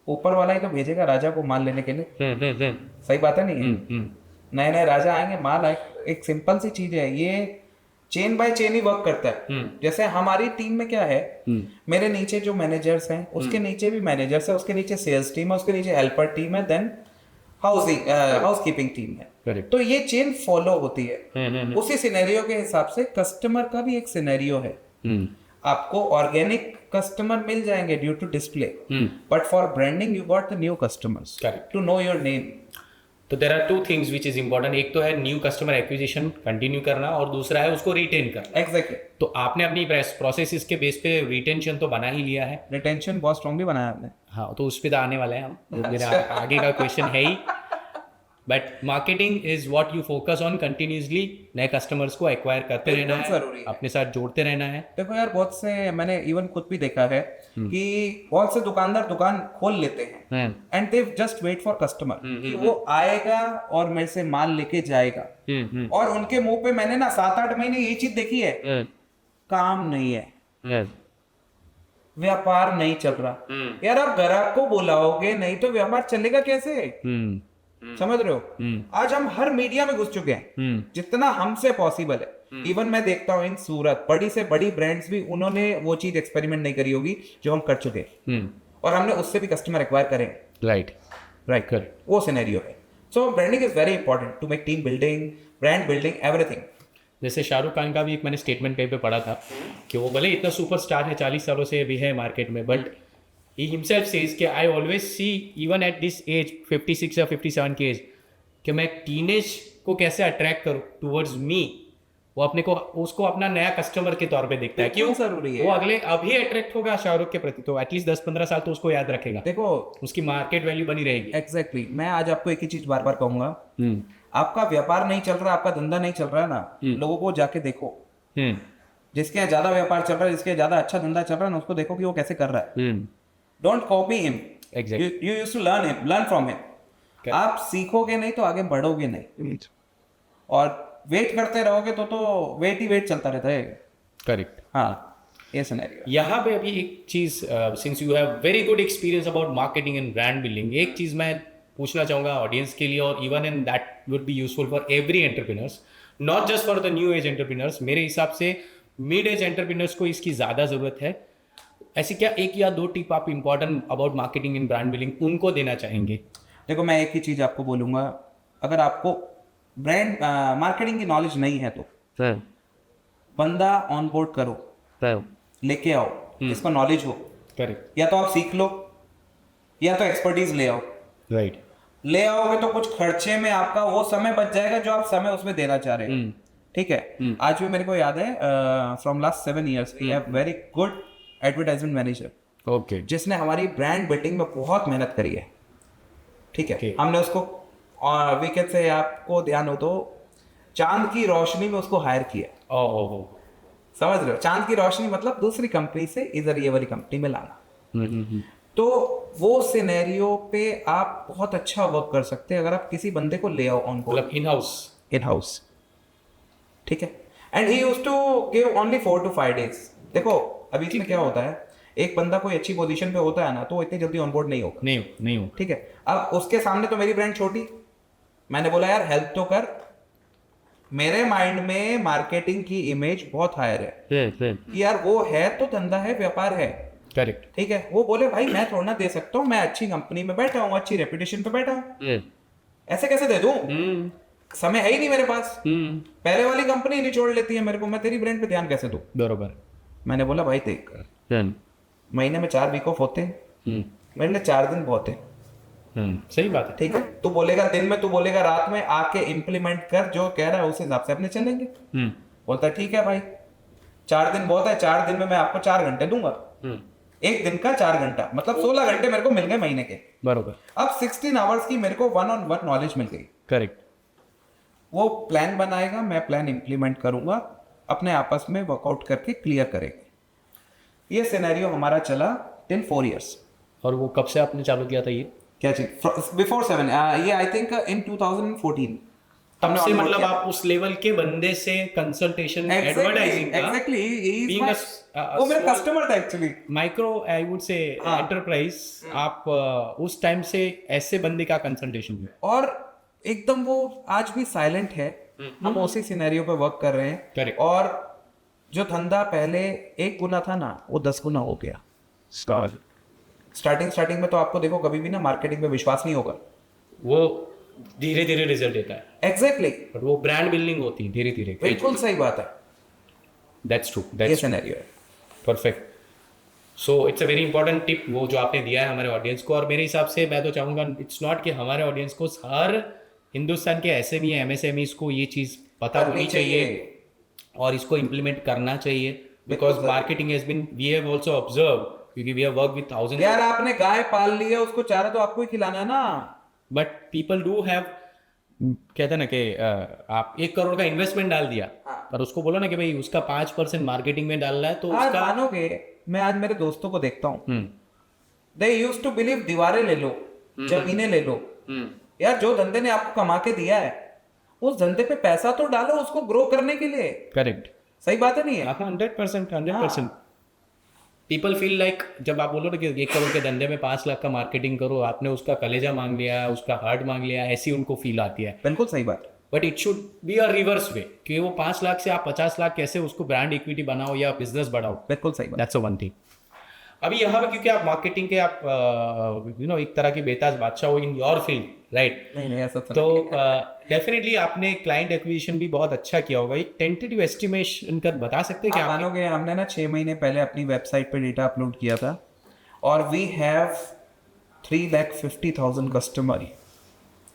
ऊपर वाला ही तो भेजेगा राजा को माल लेने के लिए. सही बात है नहीं? नए नए राजा आएंगे, माल आए. एक सिंपल सी चीज है, ये chain by chain he work करता है. जैसे हमारी टीम में क्या है, मेरे नीचे जो मैनेजर्स हैं, उसके नीचे भी मैनेजर्स है, उसके नीचे सेल्स टीम है, उसके नीचे हेल्पर टीम है, देन हाउसकीपिंग टीम है. तो ये चेन फॉलो होती है. उसी सिनेरियो के हिसाब से कस्टमर का भी एक सिनेरियो है. आपको ऑर्गेनिक कस्टमर मिल जाएंगे due to display, but for branding you got the new customers to know your name. तो there are two things which is important. एक तो है न्यू कस्टमर एक्विजिशन कंटिन्यू करना और दूसरा है उसको रिटेन करना. एग्जैक्टली. तो आपने अपनी प्रोसेस के बेस पे रिटेंशन तो बना ही लिया है. रिटेंशन बहुत स्ट्रांगली बनाया आपने. हाँ, तो उस पे तो आने वाले हैं हम. तो मेरा आगे का क्वेश्चन है ही. But marketing is what you focus on continuously. नए कस्टमर्स को एक्वायर करते रहना है, अपने साथ जोड़ते रहना है. देखो यार, बहुत से मैंने इवन खुद भी देखा है कि बहुत से दुकानदार दुकान खोल लेते हैं and they just wait for customer कि वो आएगा और मेरे से माल लेके जाएगा. और उनके मुंह पे मैंने ना 7-8 महीने ये चीज देखी है, काम नहीं है, व्यापार नहीं चल रहा. यार आप ग्राहक को बुलाओगे नहीं तो व्यापार चलेगा कैसे? समझ रहे हो? आज हम हर मीडिया में घुस चुके हैं जितना हमसे पॉसिबल है. इवन मैं देखता हूँ इन सूरत बड़ी से बड़ी ब्रांड्स भी, उन्होंने वो चीज एक्सपेरिमेंट नहीं करी होगी जो हम कर चुके हैं, और हमने उससे भी कस्टमर एक्वायर करें. राइट. वो सिनेरियो है. So branding is very important to make team building, brand building, everything. जैसे शाहरुख खान का भी एक मैंने स्टेटमेंट कहीं पे पढ़ा था कि वो भले इतना सुपरस्टार है, 40 सालों से भी है मार्केट में, बट he himself says कि I always see even at this age 56 या 57 की एज कि मैं टीनेज को कैसे अट्रैक्ट करूँ टूवर्ड्स मी. वो अपने को उसको अपना नया कस्टमर के तौर पे देखता है. क्यों जरूरी है? वो अगले अभी अट्रैक्ट होगा शाहरुख के प्रति, तो एटलीस्ट 10-15 साल तो उसको याद रखेगा. देखो, उसकी मार्केट वैल्यू बनी रहेगी. एग्जैक्टली. मैं आज आपको एक ही चीज बार बार कहूंगा, आपका व्यापार नहीं चल रहा, आपका धंधा नहीं चल रहा है ना, लोगों को जाके देखो. जिसके यहाँ ज्यादा व्यापार चल रहा है, जिसके ज्यादा अच्छा धंधा चल रहा है ना, उसको देखो कि वो कैसे कर रहा है. Don't copy him. Exactly. You used to learn from him. आप सीखोगे नहीं तो आगे बढ़ोगे नहीं. और वेट करते रहोगे तो वेट ही वेट चलता रहता है. करेक्ट. हाँ, ये सिनेरियो. यहाँ पे अभी एक चीज, since you have very good experience about marketing and brand building, एक चीज मैं पूछना चाहूँगा ऑडियंस के लिए, और even and that would be useful for every entrepreneurs, not just for the new age entrepreneurs. मेरे हिसाब से मिड एज एंटरप्रेन्योर्स को इसकी ज़्यादा ज़रूरत है. ऐसी क्या 1 या 2 टिप आप important about marketing and brand building उनको देना चाहेंगे? देखो मैं एक ही चीज़ आपको बोलूँगा, अगर आपको ब्रांड मार्केटिंग की नॉलेज नहीं है तो सर बंदा ऑन बोर्ड करो, सर लेके आओ, इसको नॉलेज हो, करेक्ट या तो आप सीख लो या तो एक्सपर्टीज ले आओ। राइट ले आओगे तो कुछ खर्चे में आपका वो समय बच जाएगा जो आप समय उसमें देना चाह रहे हो। ठीक है, आज भी मेरे को याद है from last 7 years we have very good advertisement manager okay जिसने हमारी ब्रांड बिल्डिंग में बहुत मेहनत करी है। ठीक है, हमने उसको वीकेंड से आपको ध्यान हो तो चांद की रोशनी में उसको हायर किया। ओह समझ रहे हो, चांद की रोशनी मतलब दूसरी कंपनी से इधर ये वाली कंपनी में लाना। तो वो सिनेरियो पे आप बहुत अच्छा वर्क कर सकते हैं अगर आप किसी बंदे को ले आओ ऑन बोर्ड, मतलब इन हाउस। ठीक है। And he used to give only 4 to 5 days। देखो अभी इसमें क्या होता है, एक बंदा कोई अच्छी पोजीशन पे होता है ना तो वो इतनी जल्दी ऑन बोर्ड नहीं होगा। नहीं हो ठीक है, अब उसके सामने तो मेरी ब्रांड छोटी, मैंने बोला यार हेल्प तो कर। मेरे माइंड में मार्केटिंग की इमेज बहुत हायर है कि यार वो है तो धंधा है, व्यापार है। करेक्ट ठीक है, वो बोले भाई मैं थोड़ा ना दे सकता हूँ, मैं अच्छी कंपनी में बैठा हूँ, अच्छी रेपुटेशन पे बैठा हूँ, ऐसे कैसे दे दूँ? समय है ही नहीं मेरे पास। पहले वाली कंपनी निचोड़ लेती है मेरे को, मैं तेरी ब्रांड पे ध्यान कैसे दूँ? बरोबर। मैंने बोला भाई देख, महीने में 4 वीक ऑफ होते हैं, मेरे लिए 4 दिन बहुत है। सही बात है। ठीक है, तू बोलेगा दिन में, तू बोलेगा रात में, आके इम्प्लीमेंट कर जो कह रहा है उस हिसाब से अपने चलेंगे। बोलता है ठीक है भाई, 4 दिन बहुत है, 4 दिन में मैं आपको 4 घंटे दूंगा। एक दिन का 4 घंटा मतलब 16 घंटे मेरे को मिल गए महीने के। बरोबर। अब 16 आवर्स की मेरे को 1-on-1 नॉलेज मिल गई। करेक्ट। वो प्लान बनाएगा, मैं प्लान इम्प्लीमेंट करूंगा, अपने आपस में वर्कआउट करके क्लियर करेंगे। ये सिनेरियो हमारा चला टिल 4 years। और वो कब से आपने चालू किया था ये? क्या चीज? बिफोर 7 ये आई थिंक इन 2014 तब से मतलब आप उस लेवल के बंदे से कंसल्टेशन एडवर्टाइजिंग का एग्जैक्टली वो मेरा कस्टमर था एक्चुअली, माइक्रो आई वुड से एंटरप्राइज। आप उस टाइम से ऐसे बंदे का कंसल्टेशन हुआ और एकदम वो आज भी साइलेंट है। हम उसी सिनेरियो पे वर्क कर रहे हैं। Correct. और जो धंधा पहले 1 गुना था ना वो 10 गुना हो गया। स्टार्टिंग में तो आपको देखो कभी भी ना मार्केटिंग पे विश्वास नहीं होगा, वो धीरे धीरे रिजल्ट देता है। एग्जैक्टली बट वो ब्रांड बिल्डिंग होती है धीरे धीरे। बिल्कुल सही बात है, दैट्स ट्रू, ये दैट्स सिनेरियो है। Perfect. So it's a very important tip वो जो आपने दिया है हमारे ऑडियंस को। और मेरे हिसाब से मैं तो चाहूँगा इट्स नॉट कि हमारे ऑडियंस को, हर हिंदुस्तान के ऐसे भी MSMEs को ये चीज़ पता होनी चाहिए और इसको इम्प्लीमेंट करना चाहिए। Because marketing has been, we have also observe, क्योंकि we have work with thousands. यार आपने गाय पाल ली है, उसको चारा तो आपको ही खिलाना है ना। बट पीपल डू हैव, कहते हैं ना कि आप 1 करोड़ का इन्वेस्टमेंट डाल दिया, पर उसको बोलो ना कि भाई उसका 5% मार्केटिंग में डालना है तो आज उसका मानोगे, मैं आज मेरे दोस्तों को देखता हूँ, दे यूज्ड टू बिलीव दीवारें ले लो, जमीनें ले लो। यार जो धंधे ने आपको कमा के दिया है उस धंधे पे पैसा तो डालो उसको ग्रो करने के लिए। करेक्ट, सही बात है नहीं है? 100%। पीपल फील लाइक जब आप बोलो ना कि 1 करोड़ के धंधे में 5 लाख का मार्केटिंग करो, आपने उसका कलेजा मांग लिया, उसका हार्ट मांग लिया, ऐसी उनको फील आती है। बिल्कुल सही बात। But it should be a reverse way कि वो 5 लाख से आप 50 लाख कैसे उसको ब्रांड इक्विटी बनाओ या बिजनेस बढ़ाओ। बिल्कुल सही बात। That's a one thing. अभी यहाँ पे क्योंकि आप मार्केटिंग के आप एक तरह की बेताज बादशाह हो इन योर फील्ड, राइट? नहीं ऐसा तो डेफिनेटली आपने क्लाइंट एक्विजिशन भी बहुत अच्छा किया होगा। एक टेंटेटिव एस्टिमेशन कर बता सकते हैं आप क्या? मानोगे हमने ना 6 महीने पहले अपनी वेबसाइट पे डेटा अपलोड किया था और we have 3,50,000 customer.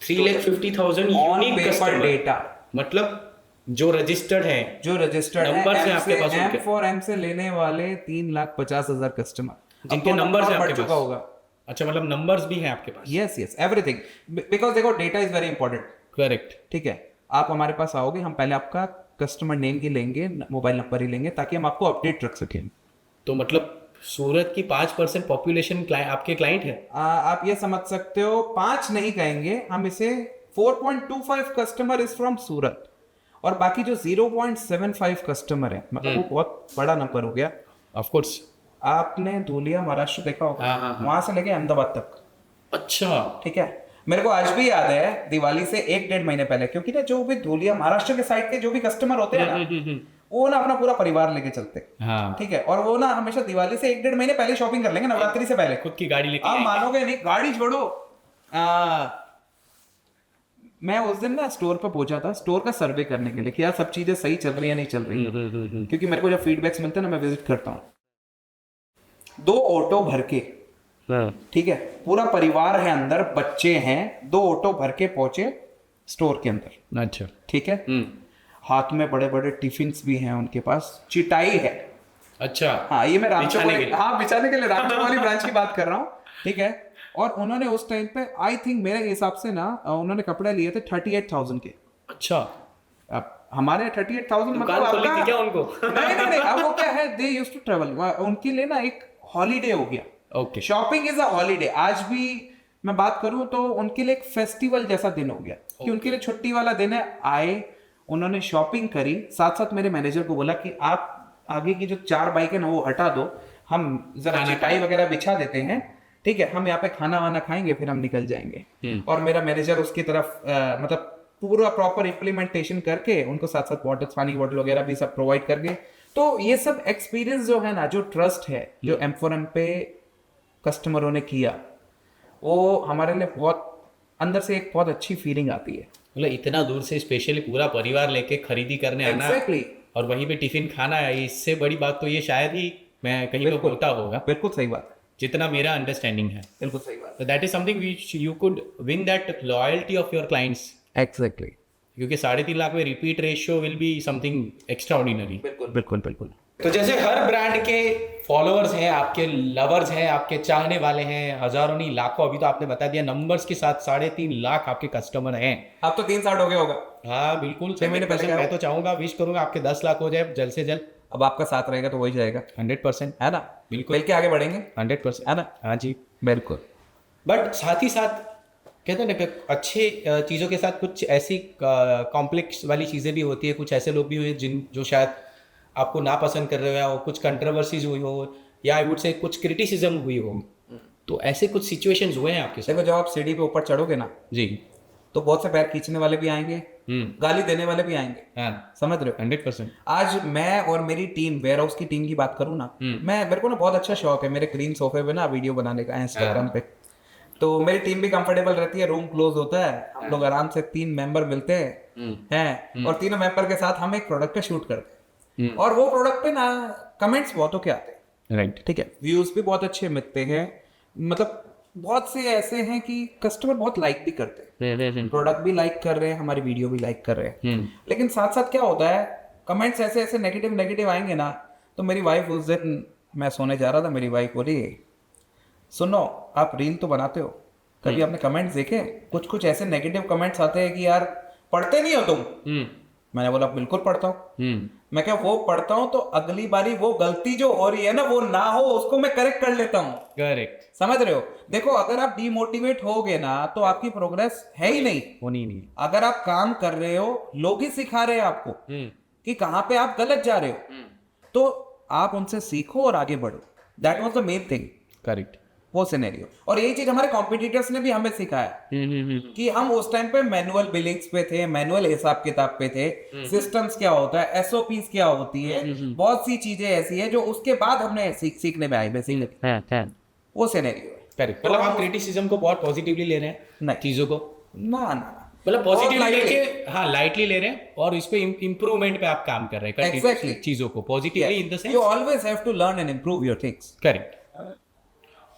3,50,000 unique customer data, मतलब जो रजिस्टर्ड है, जो रजिस्टर्ड नंबर से आपके पास उनके M4M से लेने वाले 3,50,000 कस्टमर जिनके नंबर से आपके चुका पास होगा। अच्छा, मतलब नंबर्स भी हैं आपके पास? यस एवरीथिंग, बिकॉज देखो data is very important. Correct. ठीक है, आप हमारे पास आओगे, हम पहले आपका कस्टमर नेम ही लेंगे, मोबाइल नंबर ही लेंगे ताकि हम आपको अपडेट रख सकें। तो मतलब सूरत की 5% पॉपुलेशन आपके क्लाइंट है? आप ये समझ सकते हो, 5 नहीं कहेंगे हम इसे, 4.25 कस्टमर इज फ्रॉम सूरत और बाकी जो 0.75 कस्टमर है, मतलब वो बहुत बड़ा नंबर हो गया। Of course. आपने धुलिया महाराष्ट्र देखा होगा, हाँ। वहां से लेके अहमदाबाद तक। अच्छा। ठीक है, मेरे को आज भी याद है दिवाली से 1-1.5 महीने पहले, क्योंकि ना जो भी धुलिया महाराष्ट्र के साइड के जो भी कस्टमर होते हैं ना, वो ना अपना पूरा परिवार लेके चलते। हाँ। ठीक है, और वो ना हमेशा दिवाली से 1-1.5 महीने पहले शॉपिंग कर लेंगे, नवरात्रि से पहले। खुद की गाड़ी लेके आप मानोगे नहीं, गाड़ी छोड़ो, मैं उस दिन ना स्टोर पर पहुंचा था स्टोर का सर्वे करने के लिए कि यार सब चीजें सही चल रही है नहीं चल रही है, क्योंकि मेरे को जब फीडबैक्स मिलते हैं ना मैं विजिट करता हूँ। 2 ऑटो भर के, ठीक है, पूरा परिवार है अंदर, बच्चे हैं, 2 ऑटो भर के पहुंचे स्टोर के अंदर। अच्छा, ठीक है, हाथ में बड़े बड़े टिफिन्स भी हैं उनके पास, चिटाई है। अच्छा, हाँ, ये मैं रामचौक बिछाने के लिए। हाँ बिछाने के लिए रामचौक वाली ब्रांच की बात कर रहा हूँ। ठीक है, और उन्होंने उस टाइम पे आई थिंक मेरे हिसाब से ना उन्होंने कपड़े लिए थे 38,000 के। अच्छा, अब हमारे 38,000 मतलब दुकान खोली थी क्या उनको? नहीं, अब वो क्या है, दे यूज्ड टू ट्रेवल, उनके लिए ना एक हॉलीडे हो गया। Okay, shopping is a holiday. आज भी मैं बात करूं तो उनके लिए एक फेस्टिवल जैसा दिन हो गया कि उनके लिए छुट्टी वाला दिन है। आए, उन्होंने शॉपिंग करी, साथ साथ मेरे मैनेजर को बोला कि आप आगे की जो 4 बाइक है ना वो हटा दो, हम जरा चटाई वगैरह बिछा देते हैं, ठीक है, हम यहाँ पे खाना वाना खाएंगे फिर हम निकल जाएंगे। और मेरा मैनेजर उसकी तरफ मतलब पूरा प्रॉपर इम्प्लीमेंटेशन करके उनको साथ साथ बॉटल्स, पानी की बॉटल वगैरह भी सब प्रोवाइड करके। तो ये सब एक्सपीरियंस जो है ना, जो ट्रस्ट है जो M4M पे कस्टमरों ने किया, वो हमारे लिए बहुत अंदर से एक बहुत अच्छी फीलिंग आती है। मतलब इतना दूर से स्पेशली पूरा परिवार लेके खरीदी करने आना Exactly. और वहीं पे टिफिन खाना है, इससे बड़ी बात तो ये शायद ही मैं कहीं पे होता होगा, बिल्कुल सही बात, जितना मेरा अंडरस्टैंडिंग है। बिल्कुल सही बात। So that is something which you could win that loyalty of your clients. Exactly, क्योंकि 3.5 लाख में repeat ratio will be something extraordinary. बिल्कुल बिल्कुल बिल्कुल। तो जैसे हर ब्रांड के फॉलोअर्स हैं, आपके लवर्स हैं, आपके चाहने वाले हैं, हजारों नहीं लाखों, अभी तो आपने बता दिया नंबर्स के साथ 3.5 लाख आपके कस्टमर हैं। अब तो 3 साल हो गया होगा। हाँ बिल्कुल, 6 महीने पहले मैं तो चाहूंगा, विश करूंगा आपके 10 लाख हो जाए जल्द से जल्द। अब आपका साथ रहेगा तो वही जाएगा। 100%, है ना, बिल्कुल मिल के आगे बढ़ेंगे। 100%, है ना, हाँ जी। बिल्कुल। बट साथ ही साथ कहते हैं ना कि अच्छे चीज़ों के साथ कुछ ऐसी कॉम्प्लेक्स वाली चीज़ें भी होती है, कुछ ऐसे लोग भी हुए जो शायद आपको ना पसंद कर रहे हो, कुछ कंट्रोवर्सीज हुई हो, या आई वुड से कुछ क्रिटिसिज्म हुई हो, तो ऐसे कुछ सिचुएशंस हुए हैं आपके साथ? देखो, जब आप सीढ़ी पे ऊपर चढ़ोगे ना जी, तो बहुत से पैर खींचने वाले भी आएंगे, गाली देने वाले भी आएंगे। हाँ, समझ रहे हो? 100%। आज मैं और मेरी टीम, वेयर हाउस की टीम की बात करूँ ना, मेरे को ना बहुत अच्छा शौक है मेरे ग्रीन सोफे पे ना वीडियो बनाने का इंस्टाग्राम पे। तो मेरी टीम भी कंफर्टेबल रहती है, रूम क्लोज होता है, हम लोग आराम से 3 मेंबर मिलते हैं और तीनों मेंबर के साथ हम एक प्रोडक्ट पे शूट करते हैं। और वो प्रोडक्ट पे ना कमेंट्स बहुतों के आते हैं, राइट, ठीक है, व्यूज भी बहुत अच्छे मिलते हैं, मतलब बहुत से ऐसे हैं कि कस्टमर बहुत लाइक भी करते हैं, प्रोडक्ट भी लाइक कर रहे हैं, हमारी वीडियो भी लाइक कर रहे हैं। लेकिन साथ साथ क्या होता है, कमेंट्स ऐसे ऐसे नेगेटिव आएंगे ना, तो मेरी वाइफ उस दिन मैं सोने जा रहा था, मेरी वाइफ बोली, सुनो आप रील तो बनाते हो, कभी आपने कमेंट्स देखे? कुछ कुछ ऐसे नेगेटिव कमेंट्स आते हैं कि यार पढ़ते नहीं हो तुम। मैंने बोला बिल्कुल पढ़ता हूँ। मैं क्या वो पढ़ता हूँ तो अगली बारी वो गलती जो हो रही है ना वो ना हो, उसको मैं करेक्ट कर लेता हूँ। करेक्ट, समझ रहे हो? देखो, अगर आप डिमोटिवेट होगे ना तो आपकी प्रोग्रेस है ही नहीं, होनी नहीं। अगर आप काम कर रहे हो, लोग ही सिखा रहे हैं आपको कि कहाँ पे आप गलत जा रहे हो, तो आप उनसे सीखो और आगे बढ़ो। That was the main thing. Correct, वो सिनेरियो। और यही चीज हमारे कॉम्पिटिटर्स ने भी हमें सिखाया कि हम उस टाइम पे मैनुअल बिलिंग्स पे थे, मैनुअल हिसाब किताब पे थे, सिस्टम्स क्या होता है, एसओपीस क्या होती है, बहुत सी चीजें ऐसी है जो उसके बाद हमने सीखने में आई बेसिकली। वो सिनेरियो है। करेक्ट। मतलब आप क्रिटिसिज्म को बहुत पॉजिटिवली ले रहे हैं, नहीं, चीजों को ना मतलब पॉजिटिवली लेके, हाँ, लाइटली ले रहे हैं और इस पे इम्प्रूवमेंट पे आप काम कर रहे हैं। Exactly. चीजों को positively in the sense you always have to learn and improve your things. Correct.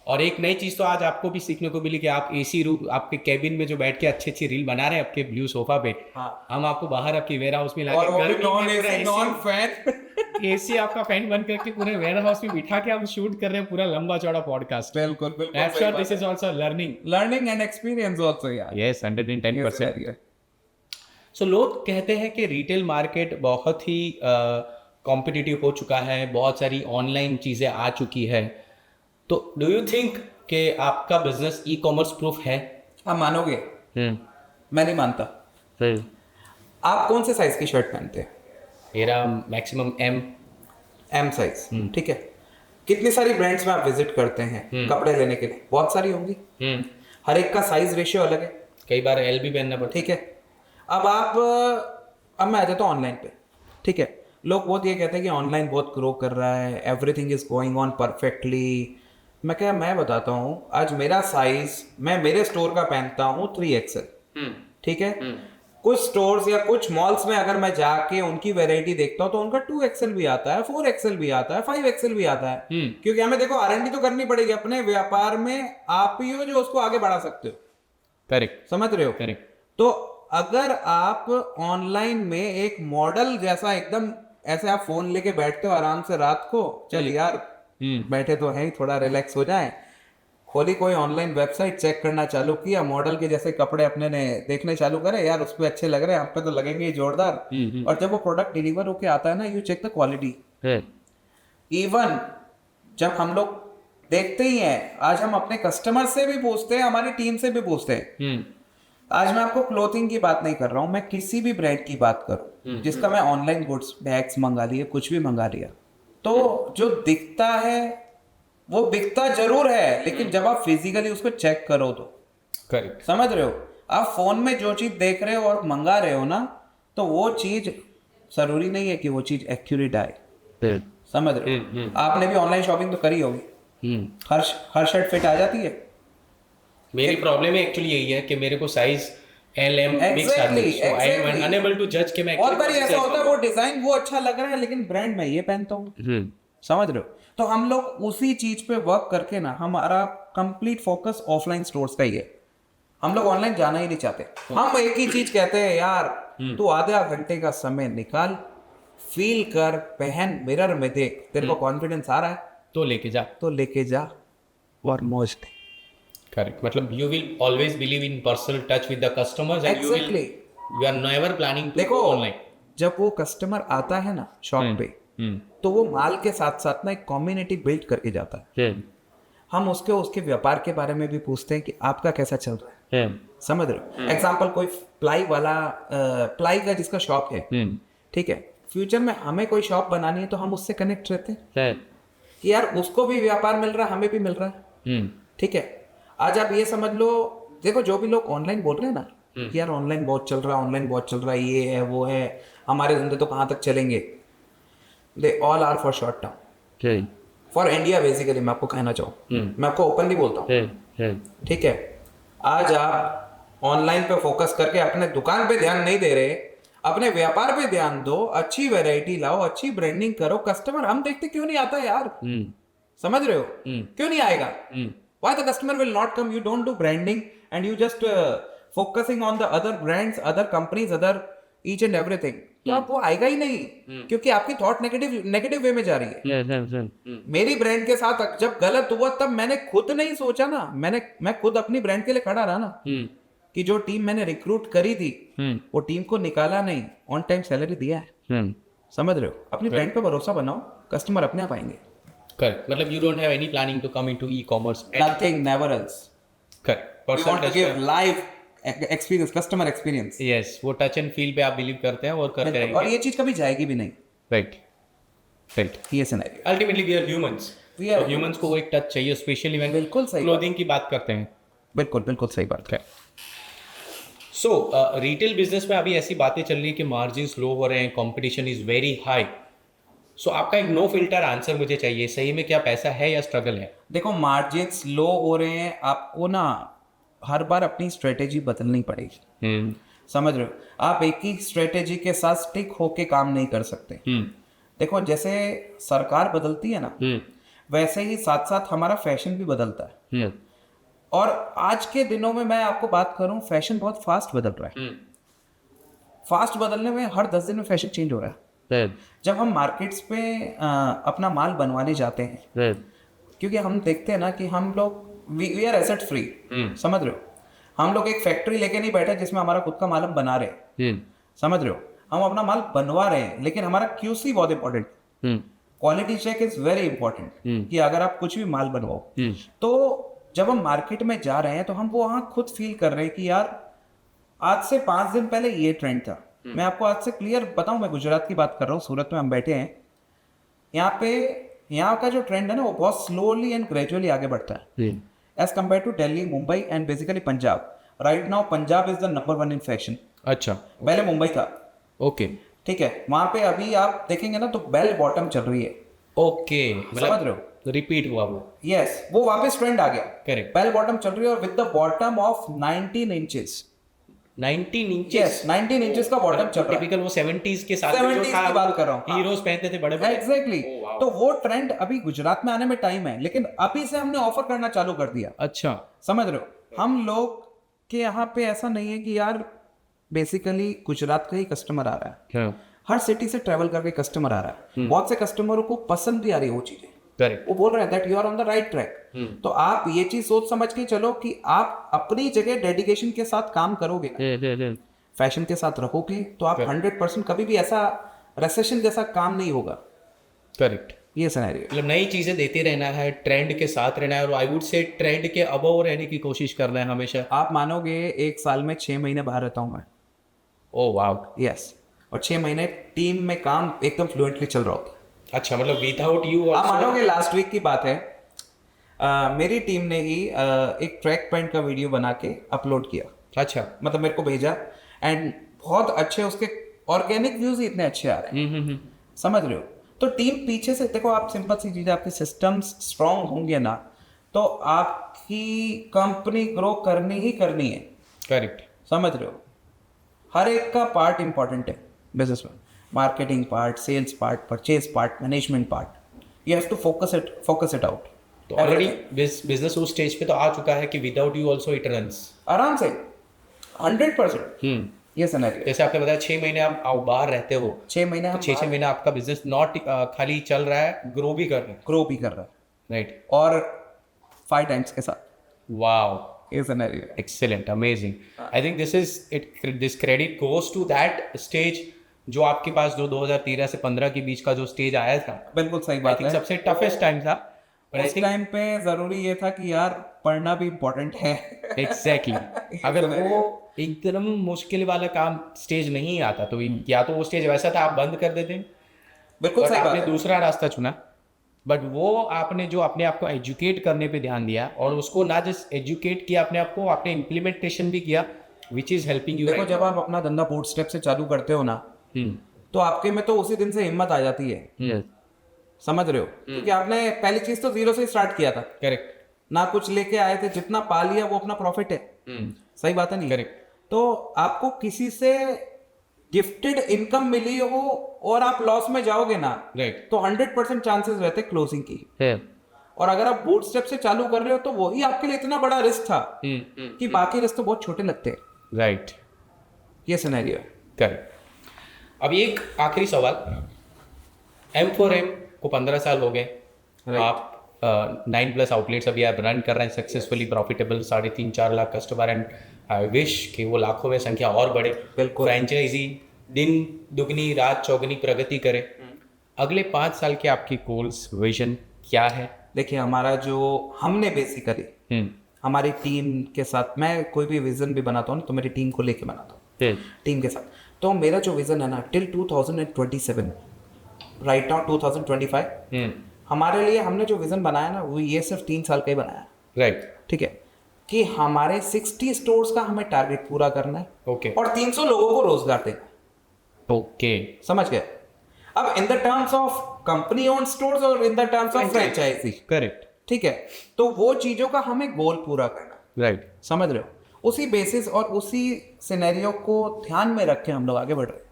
और एक नई चीज तो आज आपको भी सीखने को मिली कि आप एसी रूम, आपके कैबिन में जो बैठ के अच्छी अच्छी रील बना रहे हैं आपके ब्लू सोफा पे, हाँ। हम आपको बाहर आपकी वेयर हाउस में और वो भी लाके non AC non fan AC आपका फैन बंद करके पूरे वेयर हाउस में बिठा के हम शूट कर रहे हैं पूरा लंबा चौड़ा पॉडकास्ट। बिल्कुल बिल्कुल। I am sure this is also learning and experience also यार। यस, 110%। सो लोग कहते हैं कि रिटेल मार्केट बहुत ही कॉम्पिटिटिव हो चुका है, बहुत सारी ऑनलाइन चीज़ें आ चुकी है, तो डू यू थिंक कि आपका बिजनेस ई कॉमर्स प्रूफ है? आप मानोगे? मैं नहीं मानता। आप कौन से साइज की शर्ट पहनते हैं? मेरा मैक्सिमम एम साइज, ठीक है। कितनी सारी ब्रांड्स में आप विजिट करते हैं कपड़े लेने के लिए? बहुत सारी होंगी, हर एक का साइज रेशियो अलग है, कई बार एल भी पहनना पड़ता है, ठीक है। अब मैं आ जाता हूँ ऑनलाइन पे, ठीक है। लोग बहुत ये कहते हैं कि ऑनलाइन बहुत ग्रो कर रहा है, everything is going on perfectly. मैं बताता हूँ, आज मेरा साइज मैं मेरे स्टोर का पहनता हूँ 3XL, ठीक है। कुछ स्टोर्स या कुछ मॉल्स में अगर मैं जाके उनकी वैरायटी देखता हूँ तो उनका 2XL भी आता है, 4XL भी आता है, 5XL भी आता है, क्योंकि हमें देखो R&D तो करनी पड़ेगी अपने व्यापार में, आप ही हो जो उसको आगे बढ़ा सकते हो। करेक्ट, समझ रहे हो? करेक्ट। तो अगर आप ऑनलाइन में एक मॉडल जैसा एकदम ऐसे आप फोन लेके बैठते हो आराम से रात को, चल यार बैठे तो हैं, थोड़ा रिलैक्स हो जाए, खोली कोई ऑनलाइन वेबसाइट, चेक करना चालू किया, मॉडल के जैसे कपड़े अपने ने देखने चालू करे, यार उस पे अच्छे लग रहे हैं, आप पे तो लगेंगे ही जोरदार। और जब वो प्रोडक्ट डिलीवर होके आता है ना, you check the quality. Even जब हम लोग देखते ही हैं, आज हम अपने कस्टमर से भी पूछते हैं, हमारी टीम से भी पूछते हैं। आज मैं आपको क्लोथिंग की बात नहीं कर रहा हूँ, मैं किसी भी ब्रांड की बात करूँ जिसका मैं ऑनलाइन गुड्स बैग्स मंगा लिए, कुछ भी मंगा लिया, तो जो दिखता है वो बिकता जरूर है, लेकिन जब आप फिजिकली उसको चेक करो तो, करेक्ट, समझ रहे हो, आप फोन में जो चीज देख रहे हो और मंगा रहे हो ना, तो वो चीज जरूरी नहीं है कि वो चीज एक्यूरेट आए। समझ रहे हो? आपने भी ऑनलाइन शॉपिंग तो करी होगी, हर शर्ट फिट आ जाती है। मेरी प्रॉब्लम एक्चुअली यही है कि मेरे को साइज LM मिक्स आती है, so I am unable to जज कि मैं और बार ऐसा होता है वो डिजाइन वो अच्छा लग रहा है लेकिन ब्रांड मैं ये पहनता हूँ, समझ रहे हो? तो हम लोग उसी चीज पे वर्क करके ना, हमारा कंप्लीट फोकस ऑफलाइन स्टोर्स का ही है, हम लोग ऑनलाइन जाना ही नहीं चाहते। हम एक ही चीज कहते हैं, यार तू आधा घंटे का समय निकाल, फील कर, पहन, मिरर में देख, तेरे को कॉन्फिडेंस आ रहा है तो लेके जा और मौज ले। करेक्ट, मतलब you will always believe in personal touch with the customers and you are never planning to देखो, go online। जब वो कस्टमर आता है ना शॉप पे, तो वो माल के साथ साथ ना एक कम्युनिटी बिल्ड करके जाता है। हम उसके व्यापार के बारे में भी पूछते हैं कि आपका कैसा चल रहा है, समझ रहे हो? एग्जाम्पल कोई प्लाई का जिसका शॉप है, ठीक है, फ्यूचर में हमें कोई शॉप बनानी है तो हम उससे कनेक्ट रहते हैं कि यार उसको भी व्यापार मिल रहा है, हमें भी मिल रहा है, ठीक है। आज आप ये समझ लो, देखो जो भी लोग ऑनलाइन बोल रहे हैं ना कि यार ऑनलाइन बहुत चल रहा है, ऑनलाइन बहुत चल रहा है, ये है वो है, हमारे धंधे तो कहाँ तक चलेंगे, they all are for short term, for India basically. मैं आपको कहना चाहूँ, मैं आपको ओपनली बोलता हूँ, ठीक है। आज आप ऑनलाइन पे फोकस करके अपने दुकान पे ध्यान नहीं दे रहे, अपने व्यापार पे ध्यान दो, अच्छी वैरायटी लाओ, अच्छी ब्रांडिंग करो, कस्टमर हम देखते क्यों नहीं आता यार, समझ रहे हो? क्यों नहीं आएगा? Why the customer will not come? You don't do branding and you just focusing on the other brands, other companies, other each and everything. तो आप वो आएगा ही नहीं, क्योंकि आपकी थॉट नेगेटिव वे में जा रही है। मेरी ब्रांड के साथ जब गलत हुआ तब मैंने खुद नहीं सोचा ना, मैं खुद अपनी ब्रांड के लिए खड़ा रहा ना, कि जो टीम मैंने रिक्रूट करी थी वो टीम को निकाला नहीं, ऑन टाइम सैलरी दिया है, समझ रहे हो? अपनी ब्रांड पे भरोसा बनाओ, कस्टमर अपने आप आएंगे। Correct, मतलब you don't have any planning to come into e-commerce? Nothing, never else. Correct. We want to give live experience, customer experience. Yes, वो touch and feel पे आप believe करते हैं और करते रहेंगे। और ये चीज कभी जाएगी भी नहीं। Right, right. ये scenario. Ultimately we are humans. We are humans को वो एक touch चाहिए, especially when बिल्कुल सही clothing की बात करते हैं। बिल्कुल सही बात है। So retail business में अभी ऐसी बातें चल रही है कि margins low हो रहे हैं, competition is very high. सो आपका एक नो फिल्टर आंसर मुझे चाहिए, सही में क्या पैसा है या स्ट्रगल है? देखो मार्जिन्स लो हो रहे हैं, आपको ना हर बार अपनी स्ट्रेटेजी बदलनी पड़ेगी, समझ रहे हो? आप एक ही स्ट्रेटेजी के साथ स्टिक होके काम नहीं कर सकते। देखो जैसे सरकार बदलती है ना, वैसे ही साथ साथ हमारा फैशन भी बदलता है। और आज के दिनों में मैं आपको बात करूं, फैशन बहुत फास्ट बदल रहा है। फास्ट बदलने में हर 10 दिन में फैशन चेंज हो रहा है। जब हम मार्केट्स पे अपना माल बनवाने जाते हैं, क्योंकि हम देखते हैं ना कि हम लोग वी आर एसेट फ्री, समझ रहे हो? हम लोग एक फैक्ट्री लेके नहीं बैठे जिसमें हमारा खुद का माल हम बना रहे हैं, समझ रहे हो? हम अपना माल बनवा रहे हैं, लेकिन हमारा QC बहुत important, quality check is very important, कि अगर आप कुछ भी माल बनवाओ, तो जब हम मार्केट में जा रहे हैं तो हम वो वहाँ खुद फील कर रहे हैं कि यार आज से 5 दिन पहले ये ट्रेंड था। मैं आपको आज से क्लियर बताऊं, मैं गुजरात की बात कर रहा हूँ, सूरत में हम बैठे हैं, यहाँ का जो ट्रेंड है ना वो बहुत स्लोली एंड ग्रेजुअली आगे बढ़ता है as compare to Delhi, Mumbai and basically Punjab. Right now Punjab is the number 1 in fashion. अच्छा, पहले मुंबई था। ओके, ठीक है, वहां पे अभी आप देखेंगे ना तो बेल बॉटम चल रही है। ओके, समझ रहे हो? रिपीट हुआ वो। यस, वो वापस ट्रेंड आ गया। करेक्ट, बेल बॉटम चल रही है और with the bottom of 19 inches. 19 inches yes 19 inches का बॉटम चल रहा है। टिपिकल वो 70s के साथ में जो 70s था की बात कर रहा हूँ। हीरोज पहनते थे बड़े बड़े एग्जैक्टली wow. तो वो ट्रेंड अभी गुजरात में आने में टाइम है, लेकिन अभी से हमने ऑफर करना चालू कर दिया। अच्छा समझ रहे हो, हम लोग के यहाँ पे ऐसा नहीं है कि यार बेसिकली गुजरात का ही कस्टमर आ रहा है, हर सिटी से ट्रैवल करके कस्टमर आ रहा है। बहुत से कस्टमरों को पसंद भी आ रही है वो चीजें, करेक्ट वो बोल रहे हैं that you are on the right track. तो आप ये चीज सोच समझ के चलो कि आप अपनी जगह डेडिकेशन के साथ काम करोगे ना, फैशन के साथ रहोगे, तो आप 100% कभी भी ऐसा रेसेशन जैसा काम नहीं होगा। करेक्ट ये सिनेरियो मतलब नई चीजें देते रहना है, ट्रेंड के साथ रहना है, और आई वुड से ट्रेंड के अबव रहने की कोशिश करना है हमेशा। आप मानोगे 1 साल में 6 महीने बाहर रहता हूँ मैं। ओ वाव। यस, और 6 महीने टीम में काम एकदम फ्लुएंटली चल रहा होता है। अच्छा मतलब विदाउट यू आप मानोगे लास्ट वीक की बात है, मेरी टीम ने ही एक ट्रैक पैंट का वीडियो बना के अपलोड किया। अच्छा मतलब मेरे को भेजा, एंड बहुत अच्छे उसके ऑर्गेनिक व्यूज ही इतने अच्छे आ रहे हैं। समझ रहे हो, तो टीम पीछे से देखो, आप सिंपल सी चीज है, आपके सिस्टम्स स्ट्रांग होंगे ना तो आपकी कंपनी ग्रो करनी ही करनी है। करेक्ट समझ रहे हो, हर एक का पार्ट इंपॉर्टेंट है बिजनेस में, marketing part, sales part, purchase part, management part, you have to focus it out. तो ऑलरेडी बिजनेस उस स्टेज पे तो आ चुका है कि without you also it runs आराम से 100%। ये सिनेरियो, जैसे आपने बताया 6 महीने आप बाहर रहते हो, 6 महीने हम 6 महीने आपका बिजनेस नॉट खाली चल रहा है, ग्रो भी कर रहा है। ग्रो भी कर रहा है, राइट, और 5 टाइम्स के साथ। वाओ, ये scenario, excellent, amazing. I think this credit goes to that stage जो आपके पास जो 2013 से 15 के बीच का जो स्टेज आया था। बिल्कुल सही I बात think है। सबसे toughest टाइम था। But I उस think टाइम पे जरूरी ये था कि यार पढ़ना भी इम्पोर्टेंट है। exactly, अगर वो एकदम मुश्किल वाला काम स्टेज नहीं आता तो या तो वो स्टेज वैसा था आप बंद कर देते, बिल्कुल but सही बात आपने है। दूसरा रास्ता चुना, बट वो आपने जो अपने आप को एजुकेट करने पे ध्यान दिया, और उसको ना जस्ट एजुकेट किया अपने आप को, आपने इम्प्लीमेंटेशन भी किया, विच इज हेल्पिंग यू। देखो, जब आप अपना धंधा बूट स्टेप से चालू करते हो ना, तो आपके में तो उसी दिन से हिम्मत आ जाती है। समझ रहे हो, क्योंकि आपने पहली चीज तो 0 से स्टार्ट किया था। करेक्ट, ना कुछ लेके आए थे, जितना पा लिया वो अपना प्रॉफिट है। सही बात है नहीं? करेक्ट। तो आपको किसी से गिफ्टेड इनकम मिली हो और आप लॉस में जाओगे ना, राइट, तो 100% चांसेस रहते क्लोजिंग की। और अगर आप बूट स्टेप से चालू कर रहे हो तो वही आपके लिए इतना बड़ा रिस्क था कि बाकी रिस्क तो बहुत छोटे लगते हैं। राइट, ये सिनेरियो है। करेक्ट। अब एक आखिरी सवाल, M4M को 15 साल हो गए, आप 9+ आउटलेट्स अभी आप रन कर रहे हैं successfully, profitable, 3.5-4 lakh customer, and I wish कि वो लाखों में संख्या और बढ़े, बिल्कुल। फ्रेंचाइजी दिन दुगनी रात चौगनी प्रगति करे। अगले 5 साल के आपकी गोल्स, विजन क्या है? देखिए, हमारा जो हमने बेसिकली हमारी टीम के साथ, मैं कोई भी विजन भी बनाता हूँ तो मेरी टीम को लेके बनाता हूँ, टीम के साथ। तो मेरा जो विजन है ना, टिल 2027, राइट नाउ 2025, हमारे लिए हमने जो विजन बनाया ना, वो ये सिर्फ 3 साल का ही बनाया। राइट, ठीक है, कि हमारे 60 स्टोर्स का हमें टारगेट पूरा करना है, ओके, और 300 लोगों को रोजगार देना। ओके, समझ गए? अब in the terms of company own stores और in the terms of franchisee, correct, ठीक है, तो वो चीजों का हमें गोल पूरा करना। राइट, समझ रहे हो? उसी बेसिस और उसी सिनेरियो को ध्यान में रख के हम लोग आगे बढ़ रहे हैं।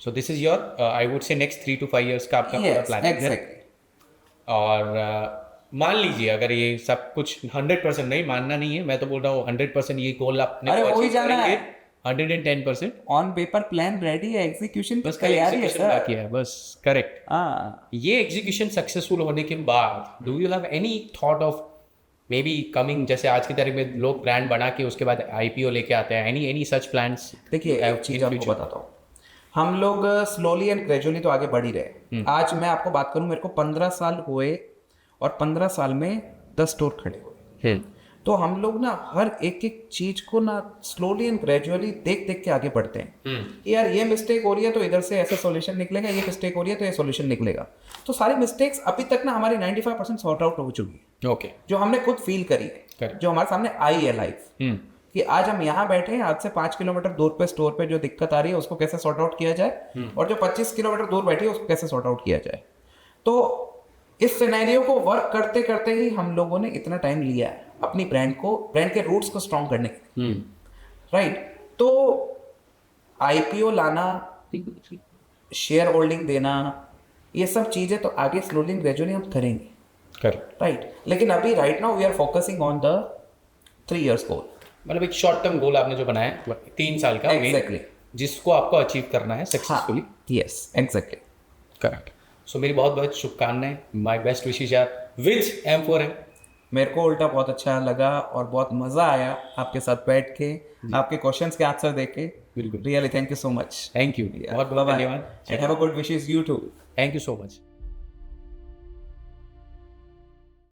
So this is your I would से नेक्स्ट 3 to 5 years का आपका पूरा प्लान है। एग्जैक्टली। और मान लीजिए अगर ये सब कुछ 100% नहीं, मानना नहीं है, मैं तो बोल रहा हूँ 100% ये गोल आपने अरे वही जाना है, 110%, ऑन पेपर प्लान रेडी है, एग्जीक्यूशन बस तैयारी है एग्जीक्यूशन बाकी है, बस। करेक्ट। हाँ, ये एग्जीक्यूशन सक्सेसफुल होने के बाद do you have any thought of may be coming, जैसे आज की तारीख में लोग ब्रांड बना के उसके बाद IPO लेके आते हैं, एनी सच प्लान्स? देखिए, एक चीज आपको बताता हूँ, हम लोग स्लोली एंड ग्रेजुअली तो आगे बढ़ ही रहे। आज मैं आपको बात करूं, मेरे को 15 साल हुए और 15 साल में 10 स्टोर खड़े हुए। तो हम लोग ना हर एक चीज को ना स्लोली एंड ग्रेजुअली देख देख के आगे बढ़ते हैं। यार ये मिस्टेक हो रही है तो इधर से ऐसा सॉल्यूशन निकलेगा, ये मिस्टेक हो रही है तो ये सॉल्यूशन निकलेगा। तो सारी मिस्टेक्स अभी तक ना हमारी 95% सॉर्ट आउट हो चुकी है, ओके, जो हमने खुद फील करी है, जो हमारे सामने आई है लाइफ, कि आज हम यहाँ बैठे हैं, आज से 5 किलोमीटर दूर पे स्टोर पे जो दिक्कत आ रही है उसको कैसे सॉर्ट आउट किया जाए, और जो 25 किलोमीटर दूर बैठी है उसको कैसे सॉर्ट आउट किया जाए। तो इस सिनेरियो को वर्क करते करते ही हम लोगों ने इतना टाइम लिया है अपनी ब्रांड के रूट्स को स्ट्रॉन्ग करने के लिए, राइट? तो आईपीओ लाना, शेयर होल्डिंग देना, ये सब चीज़ें तो आगे स्लोली ग्रेजुअली हम करेंगे, करेक्ट। राइट। लेकिन अभी right now we are focusing on the 3 years goal. मतलब एक शॉर्ट टर्म गोल आपने जो बनाया है 3 साल का, Exactly. जिसको आपको अचीव करना है सक्सेसफुली। Yes exactly. करेक्ट। सो मेरी बहुत बहुत शुभकामनाएं, माय बेस्ट विशेष यार विद M4M। मेरे को उल्टा बहुत अच्छा लगा और बहुत मज़ा आया आपके साथ बैठ के, आपके क्वेश्चंस के आंसर देके। बिल्कुल। Really thank you so much. Thank you, बहुत बहुत धन्यवाद। And have a good wishes you too. Thank you so much.